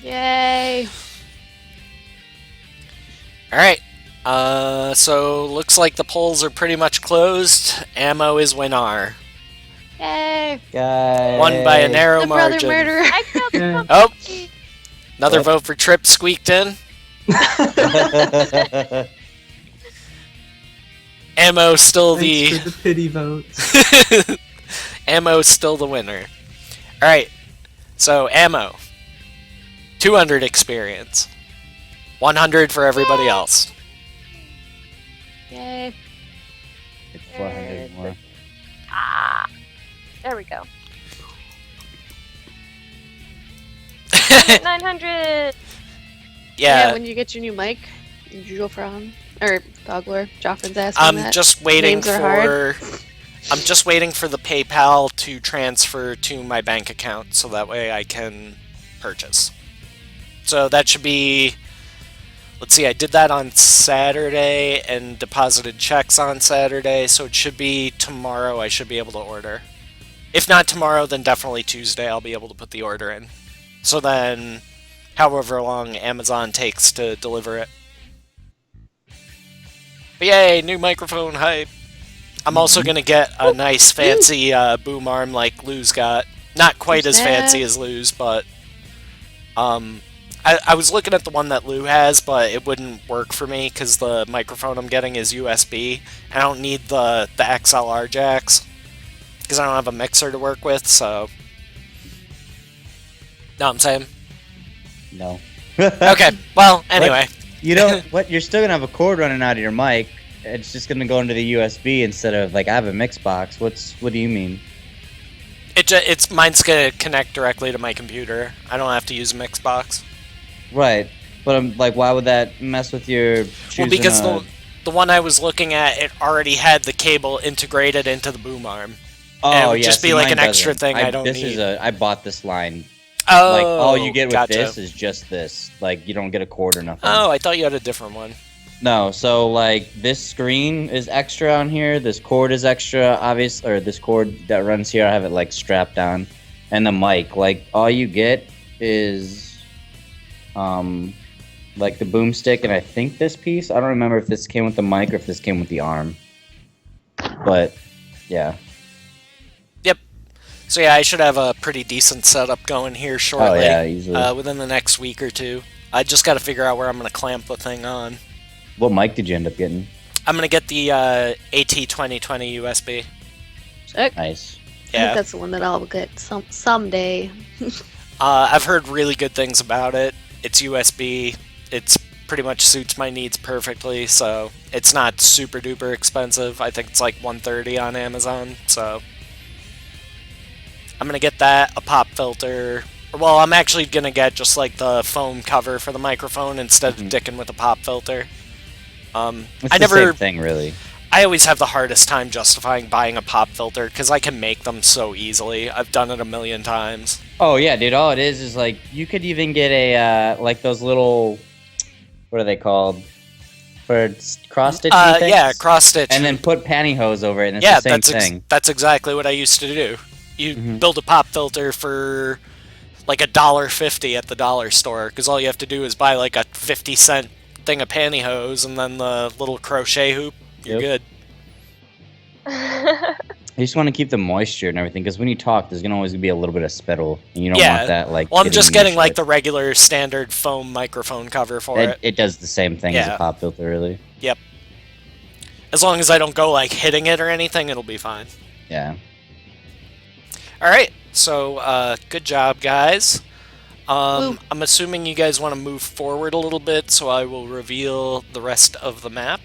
Yay! All right. So looks like the polls are pretty much closed. Ammo is winner. Yay! Guys. Won by a narrow The brother margin. murderer. I killed Yeah. Oh, somebody. another What? vote for Trip squeaked in. Ammo still Thanks the for the pity votes. Ammo still the winner. All right. So Ammo, 200 experience, 100 for everybody else. Yay! It's 400 more. Ah. There we go. 900. Yeah, When you get your new mic, Jofran or Doglor, Joffrin's asking I'm that. just waiting Names are hard. for. I'm just waiting for the PayPal to transfer to my bank account, so that way I can purchase. So that should be. Let's see, I did that on Saturday and deposited checks on Saturday, so it should be tomorrow I should be able to order. If not tomorrow, then definitely Tuesday I'll be able to put the order in. So then, however long Amazon takes to deliver it. But yay, new microphone hype. I'm also gonna get a nice fancy boom arm like Lou's got. Not quite as fancy as Lou's, but I was looking at the one that Lou has, but it wouldn't work for me because the microphone I'm getting is USB. I don't need the XLR jacks because I don't have a mixer to work with. So, know what I'm saying? No. Okay. Well, anyway. You know what? You're still gonna have a cord running out of your mic. It's just gonna go into the USB instead of like I have a mix box. What do you mean? It's mine's gonna connect directly to my computer. I don't have to use a mix box. Right, but I'm like, why would that mess with your? Well, because the one I was looking at, it already had the cable integrated into the boom arm. Oh, and it would yeah, just be see, like mine an extra doesn't. thing I don't need. I bought this line. Oh, Like all you get with gotcha. this is just this. Like you don't get a cord or nothing. Oh, I thought you had a different one. No, so like this screen is extra on here. This cord is extra, obvious, or this cord that runs here. I have it like strapped on, and the mic. Like all you get is, like the boomstick, and I think this piece. I don't remember if this came with the mic or if this came with the arm. But yeah. Yep. So yeah, I should have a pretty decent setup going here shortly. Oh yeah, easily. Within the next week or two. I just got to figure out where I'm going to clamp the thing on. What mic did you end up getting? I'm going to get the AT2020 USB. Sick. Nice. I think Yeah. that's the one that I'll get someday. I've heard really good things about it. It's USB. It's pretty much suits my needs perfectly, so it's not super duper expensive. I think it's like $130 on Amazon, so I'm gonna get that, a pop filter. Well, I'm actually gonna get just like the foam cover for the microphone instead of dicking with a pop filter. It's the same thing, really. I always have the hardest time justifying buying a pop filter because I can make them so easily. I've done it a million times. Oh yeah, dude. All it is like you could even get a like those little, what are they called? For cross stitching things? Yeah, cross stitch. And then put pantyhose over it, and it's Yeah, the same thing. that's exactly what I used to do. You build a pop filter for like $1.50 at the dollar store because all you have to do is buy like a 50-cent thing of pantyhose and then the little crochet hoop. You're good. You just want to keep the moisture and everything because when you talk, there's gonna always be a little bit of spittle, and you don't Yeah. want that. Like, Well, I'm just getting like the shit. regular standard foam microphone cover for it. It does the same thing as Yeah. a pop filter, really. Yep. As long as I don't go like hitting it or anything, it'll be fine. Yeah. All right. So, good job, guys. Woo. I'm assuming you guys want to move forward a little bit, so I will reveal the rest of the map.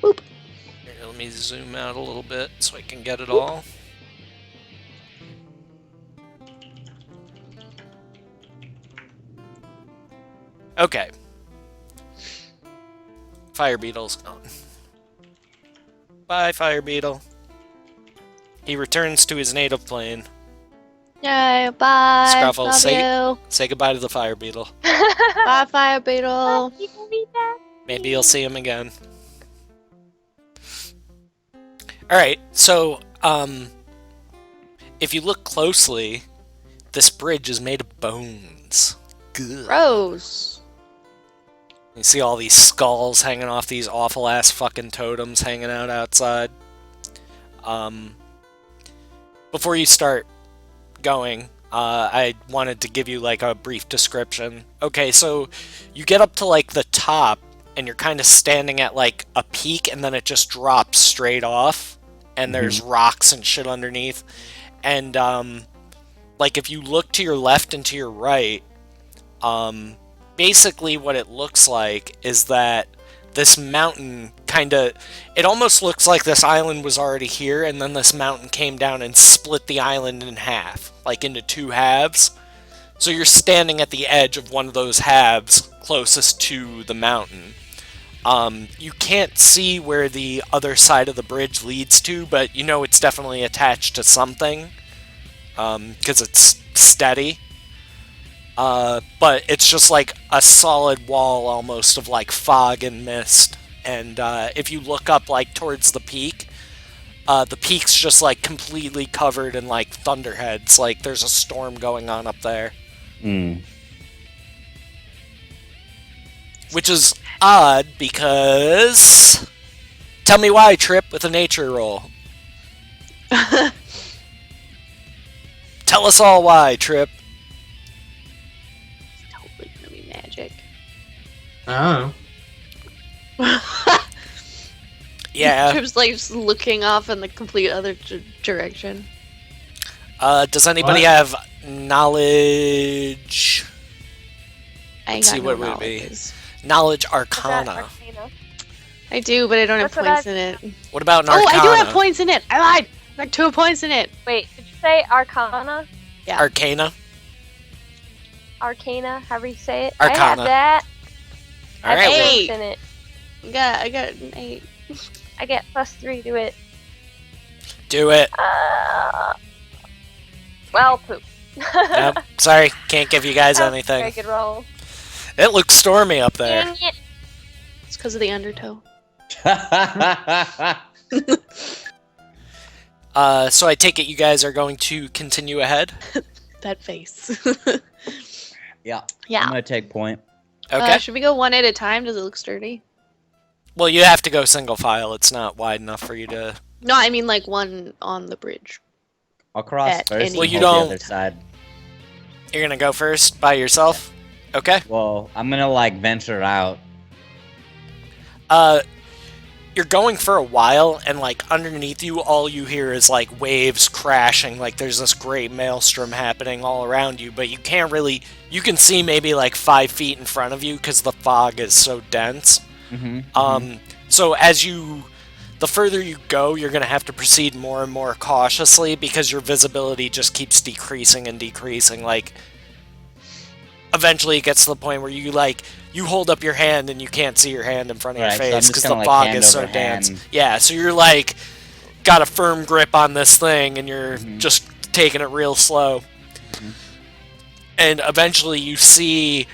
Boop. Here, let me zoom out a little bit so I can get it all. Okay. Fire Beetle's gone. Bye, Fire Beetle. He returns to his native plane. Yay, bye. Scruffle, Love you. Say goodbye to the Fire Beetle. Bye, Fire Beetle. Maybe you'll see him again. Alright, so, if you look closely, this bridge is made of bones. Good. Gross. You see all these skulls hanging off these awful ass fucking totems hanging out outside. Before you start going, I wanted to give you like a brief description. Okay, so you get up to like the top and you're kind of standing at like a peak and then it just drops straight off and there's rocks and shit underneath. And like if you look to your left and to your right, basically what it looks like is that this mountain it almost looks like this island was already here and then this mountain came down and split the island in half, like into two halves. So you're standing at the edge of one of those halves closest to the mountain. You can't see where the other side of the bridge leads to, but you know it's definitely attached to something because it's steady. But it's just like a solid wall almost of like fog and mist. And if you look up like towards the peak's just like completely covered in like thunderheads. Like there's a storm going on up there. Which is odd because Tell me why, Trip, with a nature roll. Tell us all why, Trip. Totally gonna be magic. I Yeah. Trip's like just looking off in the complete other direction. Does anybody What? have knowledge? I ain't Let's got see no what would it be. knowledges. Knowledge What's that, Arcana. Arcana? I do, but I don't have That's what points I- in it. What about an Oh, Arcana? I do have points in it. I lied. I got 2 points in it. Wait, did you say Arcana? Arcana. Arcana, however you say it. Arcana. I have that. All I right. have Well, Hey. points in it. I got an 8. I get +3 to it. do it. Well, poop. Nope. Sorry, can't give you guys That was a very anything. good roll. It looks stormy up there. Dang it. It's because of the undertow. So I take it you guys are going to continue ahead. That face. Yeah. I'm yeah. gonna take point. Okay. Should we go one at a time? Does it look sturdy? Well, you have to go single file. It's not wide enough for you to. No, I mean like one on the bridge. I'll cross At first. any and Well, you hold don't- the other side. You're gonna go first by yourself. Okay. Well, I'm gonna like venture out. You're going for a while, and like underneath you, all you hear is like waves crashing. Like there's this great maelstrom happening all around you, but you can't really. You can see maybe like 5 feet in front of you because the fog is so dense. Mm-hmm. So as you, the further you go, you're gonna have to proceed more and more cautiously because your visibility just keeps decreasing and decreasing. Like, eventually it gets to the point where you hold up your hand and you can't see your hand in front of Right, your so I'm face just because kinda, the like, fog hand is so over dense. hand. Yeah, so you're like got a firm grip on this thing and you're just taking it real slow. And eventually you see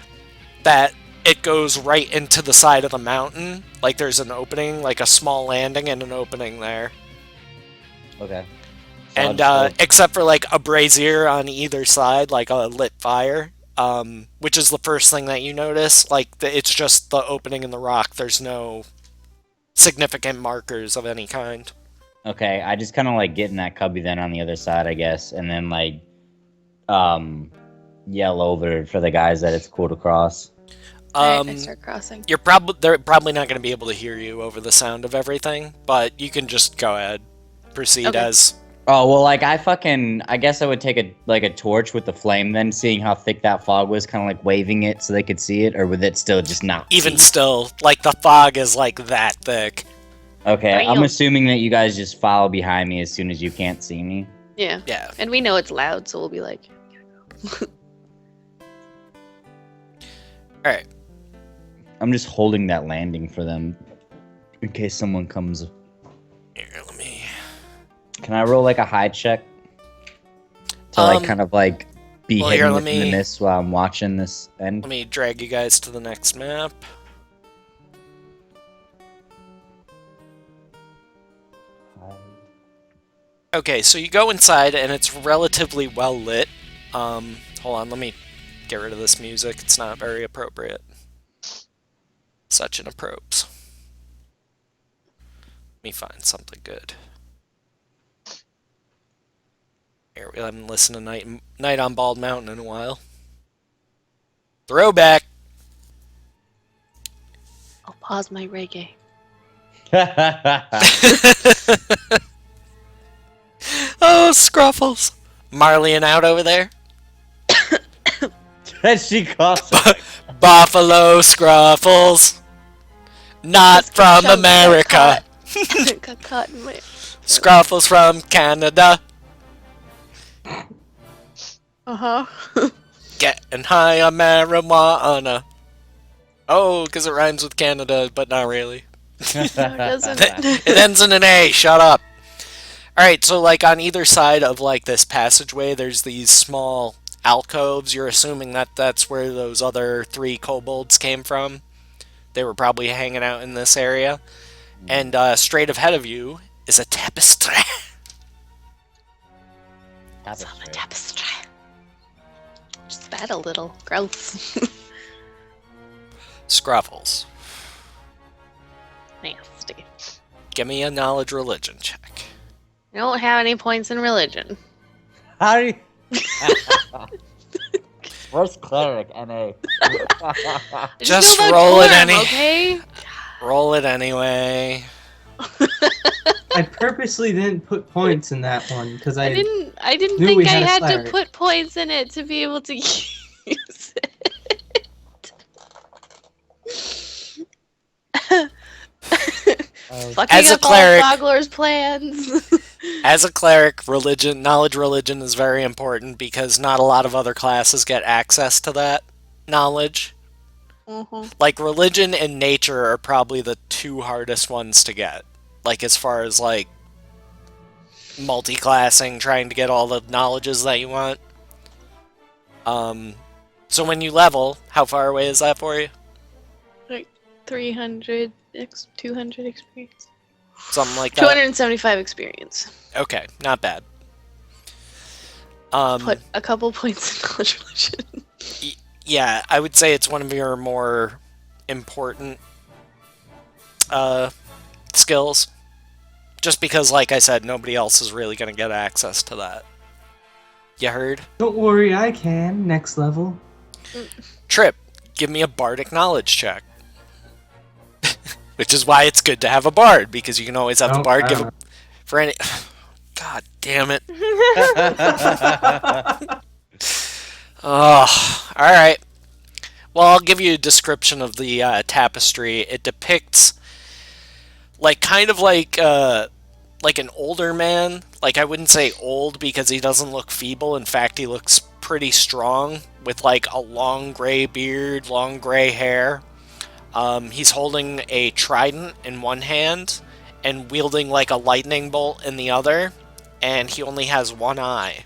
that it goes right into the side of the mountain. Like there's an opening, like a small landing and an opening there. Okay. So I'll And just go- except for like a brazier on either side, like a lit fire, which is the first thing that you notice. Like it's just the opening in the rock. There's no significant markers of any kind. Okay, I just kind of like get in that cubby then on the other side, I guess, and then like, yell over for the guys that it's cool to cross. Alright, I start crossing. They're probably not going to be able to hear you over the sound of everything, but you can just go ahead, proceed Okay. as. Oh well, like I guess I would take a torch with the flame, then seeing how thick that fog was, kind of like waving it so they could see it, or would it still just not? Even see? still, like the fog is like that thick. Okay, I'm Damn. assuming that you guys just follow behind me as soon as you can't see me. Yeah. Yeah. And we know it's loud, so we'll be like, All right. I'm just holding that landing for them, in case someone comes. Here, let me. Can I roll like a high check to like kind of like be well, hidden here, let within the me- mist while I'm watching this end? Let me drag you guys to the next map. Okay, so you go inside and it's relatively well lit. Hold on, let me get rid of this music. It's not very appropriate. Such an approach. Let me find something good. Here, we haven't listened to Night on Bald Mountain in a while. Throwback! I'll pause my reggae. Oh, Scruffles! Marleying out over there? She coughs. Buffalo Scruffles! Not from Chunk America! Got caught in my... Scruffles from Canada! Uh-huh. Getting high on marijuana. Oh, because it rhymes with Canada, but not really. No, it doesn't. It ends in an A, shut up. Alright, so like on either side of like this passageway, there's these small alcoves. You're assuming that that's where those other 3 kobolds came from. They were probably hanging out in this area. And straight ahead of you is a tapestry. It's on the tapestry. Just spat a little. Gross. Scruffles. Nasty. Give me a knowledge religion check. I don't have any points in religion. How do you... Where's cleric? NA. I Just know about roll it Quorum, any- okay? Roll it anyway. I purposely didn't put points in that one because I I didn't knew think we I had a had to cleric. put points in it to be able to use it. Fucking As a up all cleric- Foglor's plans. As a cleric, knowledge religion is very important because not a lot of other classes get access to that knowledge. Mhm. Like religion and nature are probably the two hardest ones to get. Like as far as like multi-classing, trying to get all the knowledges that you want. So when you level, how far away is that for you? Like 300, 200 experience. Something like that. 275 experience. Okay, not bad. Put a couple points in knowledge religion. Yeah, I would say it's one of your more important skills. Just because, like I said, nobody else is really going to get access to that. You heard? Don't worry, I can. Next level. Trip, give me a bardic knowledge check. Which is why it's good to have a bard, because you can always have the Nope, bard I give don't a... For any... God damn it. Oh, alright. Well, I'll give you a description of the tapestry. It depicts, like, kind of like an older man. Like, I wouldn't say old because he doesn't look feeble. In fact, he looks pretty strong with, like, a long gray beard, long gray hair. He's holding a trident in one hand and wielding, like, a lightning bolt in the other. And he only has one eye.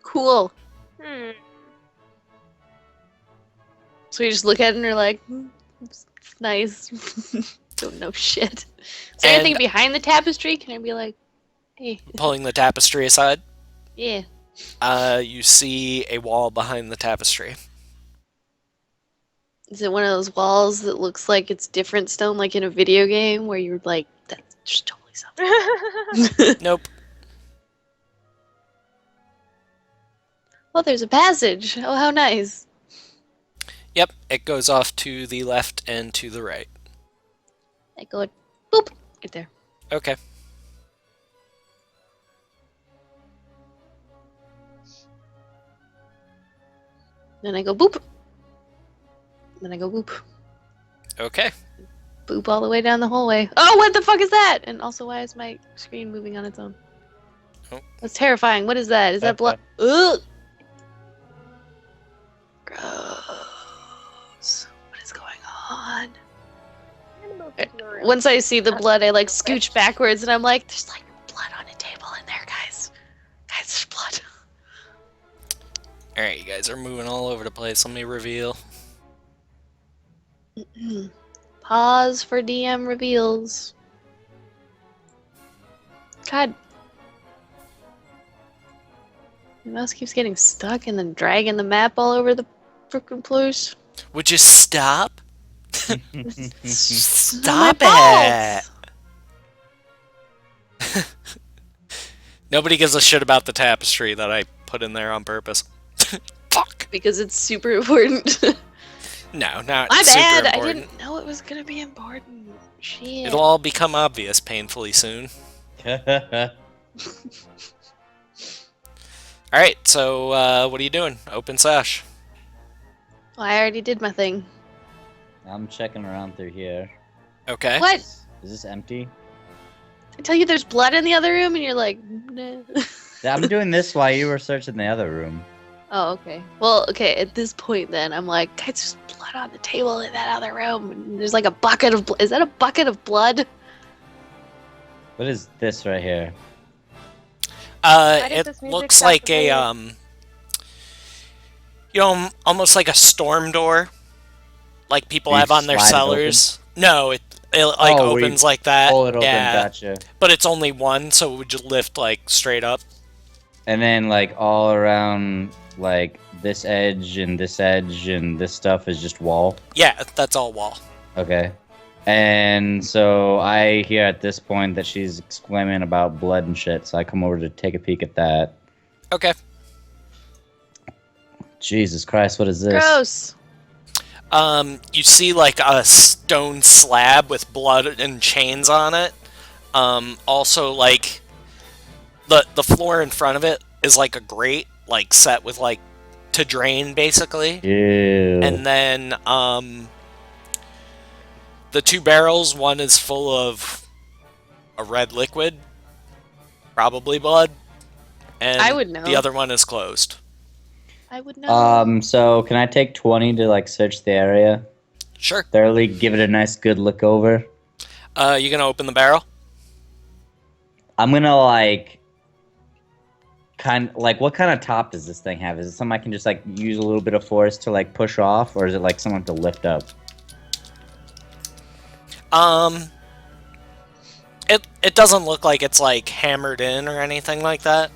Cool. Hmm. So you just look at it and you're like, it's nice. Don't know shit. Is there anything And- behind the tapestry? Can I be like, hey, Pulling the tapestry aside, yeah. you see a wall behind the tapestry. Is it one of those walls that looks like it's different stone, like in a video game, where you're like, that's just totally something? Nope. Well, there's a passage. Oh, how nice. Yep, it goes off to the left and to the right. I go, boop, right there. Okay. Then I go boop. Then I go boop. Okay. Boop all the way down the hallway. Oh, what the fuck is that? And also, why is my screen moving on its own? Oh. That's terrifying. What is that? Is that blood? Ugh! Gross. What is going on? Once I see the blood, I like scooch backwards and I'm like, there's like blood on a table in there, guys. Guys, there's blood. Alright, you guys are moving all over the place. Let me reveal. Pause for DM reveals. God. The mouse keeps getting stuck and then dragging the map all over the frickin' place. Would you stop? Stop my it! Nobody gives a shit about the tapestry that I put in there on purpose. Fuck! Because it's super important. No, not My super bad. I important. didn't know it was gonna be important. Shit. It'll all become obvious painfully soon. Alright, so what are you doing? Open sash. Well, I already did my thing. I'm checking around through here. Okay. What? Is this empty? I tell you there's blood in the other room and you're like, nah. I'm doing this while you were searching the other room. Oh, okay. Well, okay, at this point then, I'm like, guys, there's blood on the table in that other room. And there's like a bucket of Is that a bucket of blood? What is this right here? does It this music looks stop like playing? almost like a storm door, like people You have on their slide it cellars. No, it like Oh, where you opens like that. Pull it open, yeah, gotcha. but it's only one, so it would just lift like straight up. And then like all around like this edge and this stuff is just wall. Yeah, that's all wall. Okay. And so I hear at this point that she's exclaiming about blood and shit, so I come over to take a peek at that. Okay. Jesus Christ, what is this? Gross. You see like a stone slab with blood and chains on it. Also like the floor in front of it is like a grate, like set with like to drain basically. Ew. And then the two barrels, one is full of a red liquid, probably blood, and I would know. the other one is closed. I would know. So can I take 20 to like search the area? Sure. Thoroughly give it a nice good look over. You gonna open the barrel? I'm gonna like what kind of top does this thing have? Is it something I can just like use a little bit of force to like push off, or is it like something to lift up? It doesn't look like it's like hammered in or anything like that.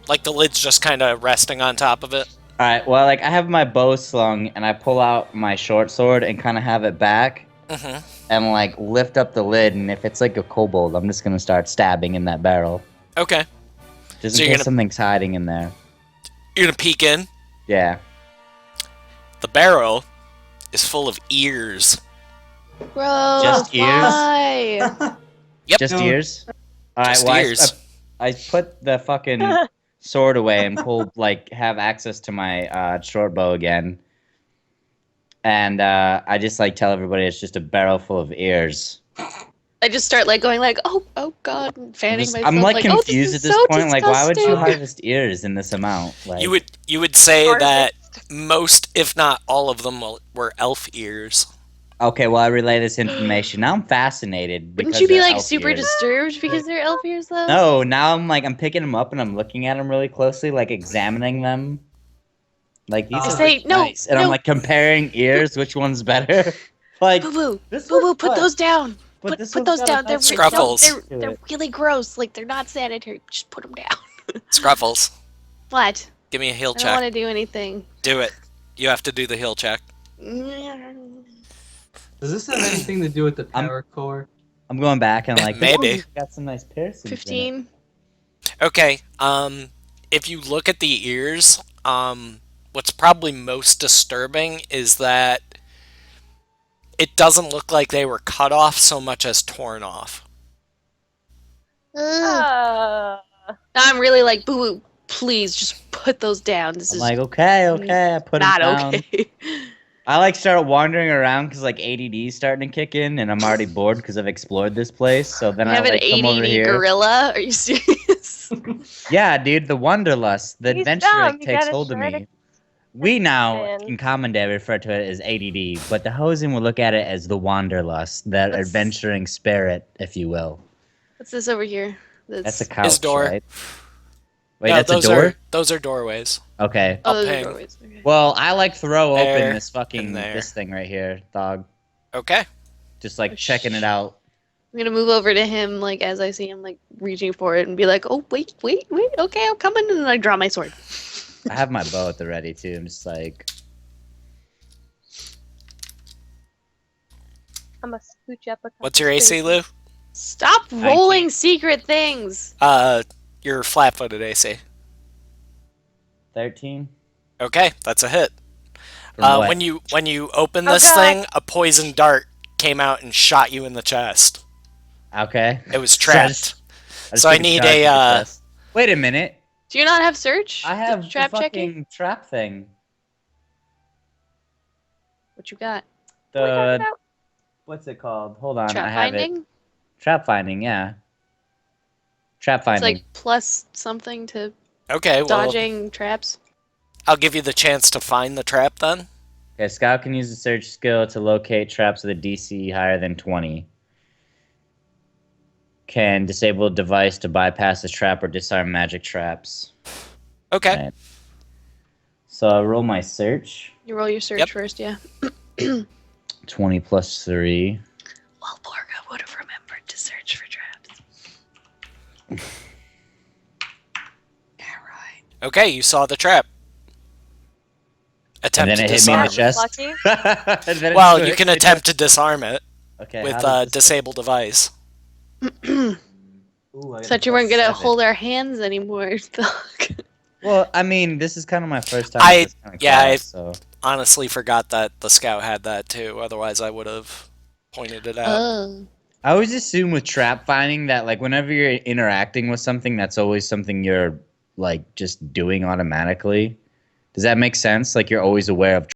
Like the lid's just kind of resting on top of it. All right. Well, like I have my bow slung, and I pull out my short sword and kind of have it back, and like lift up the lid. And if it's like a kobold, I'm just gonna start stabbing in that barrel, Okay. just So in you're case something's hiding in there. You're gonna peek in. Yeah. The barrel is full of ears. Gross. Just ears? Why? Yep. Just No. ears. All right. Just Well, ears. I put the fucking sword away and pull have access to my short bow again, and I just like tell everybody it's just a barrel full of ears. I just start like going like, oh god, and fanning myself. I'm like oh, confused this at is this so point. Like, why would you disgusting. harvest ears in this amount? Like, You would say that Harvest. most, if not all of them, were elf ears. okay, well, I relay this information. Now I'm fascinated. Wouldn't because you be they're like elf super ears. disturbed because they're elf ears though? No, now I'm picking them up and I'm looking at them really closely, like examining them. Like these I are say, really no, nice, and I'm no. like comparing ears, which one's better? Like Boo boo, this boo boo, one- put what? those down. But this Put one's those got a down. They're nice Scruffles. No, to they're it. really gross. Like they're not sanitary. Just put them down. Scruffles. What? Give me a heal I don't want check. to do anything. Do it. You have to do the heal check. Does this have anything to do with the power core? I'm going back and like Maybe. "Ooh, you've got some nice piercings. in it." 15. Okay. If you look at the ears, what's probably most disturbing is that it doesn't look like they were cut off so much as torn off. I'm really like, boo boo, please just put those down. This I'm is like, okay, I put not them down. okay. I like start wandering around because like ADD is starting to kick in, and I'm already bored because I've explored this place. So then You I have an like come over ADD here. gorilla? Are you serious? Yeah, dude, the wanderlust, the He's adventure dumb, like, you takes gotta hold of try me. to- We now Man. in common day refer to it as ADD, but the Hosen will look at it as the wanderlust, that That's- adventuring spirit, if you will. What's this over here? That's a That's- couch, door. right? Wait, No, that's a those door. those are doorways. Okay. Oh, I'll those are ping. doorways. Okay. Well, I like throw There open this fucking and there. this thing right here, dog. Okay. Just like Oh, checking it out. I'm gonna move over to him, like as I see him, like reaching for it, and be like, "Oh, wait, okay, I'm coming," and then I draw my sword. I have my bow at the ready too. I'm just like, I'm gonna scooch up a couple What's your AC, Lou? Stop rolling secret things. Your flat-footed AC. 13. Okay, that's a hit. From what? When you open Oh, this God. thing, a poison dart came out and shot you in the chest. Okay. It was So I trapped. just So I took need charge a, of the chest. Wait a minute. Do you not have search? I have the trap fucking checking. trap thing. What you got? What are we talking The about? what's it called? Hold on, I Trap have it. finding. Trap finding, yeah. Trap It's finding. like plus something to Okay, well, dodging traps. I'll give you the chance to find the trap then. Okay, Scout can use the search skill to locate traps with a DC higher than 20. Can disable a device to bypass a trap or disarm magic traps. Okay. Right. So I roll my search. You roll your search Yep. first, yeah. 20 plus 3. Well, Borga would have remembered to search for traps. Yeah, right. Okay, you saw the trap. And Attempt then to it hit me in the disarm. chest. Lucky. And then it Well, hit you can me attempt to disarm it. Okay, with how does a this disable device. Ooh, I Said got you weren't That's gonna savage. hold our hands anymore, dog. Well, I mean, this is kind of my first time with I this kind of yeah, I class, so honestly forgot that the scout had that too. Otherwise, I would have pointed it out. Oh. I always assume with trap finding that like whenever you're interacting with something, that's always something you're like just doing automatically. Does that make sense? Like you're always aware of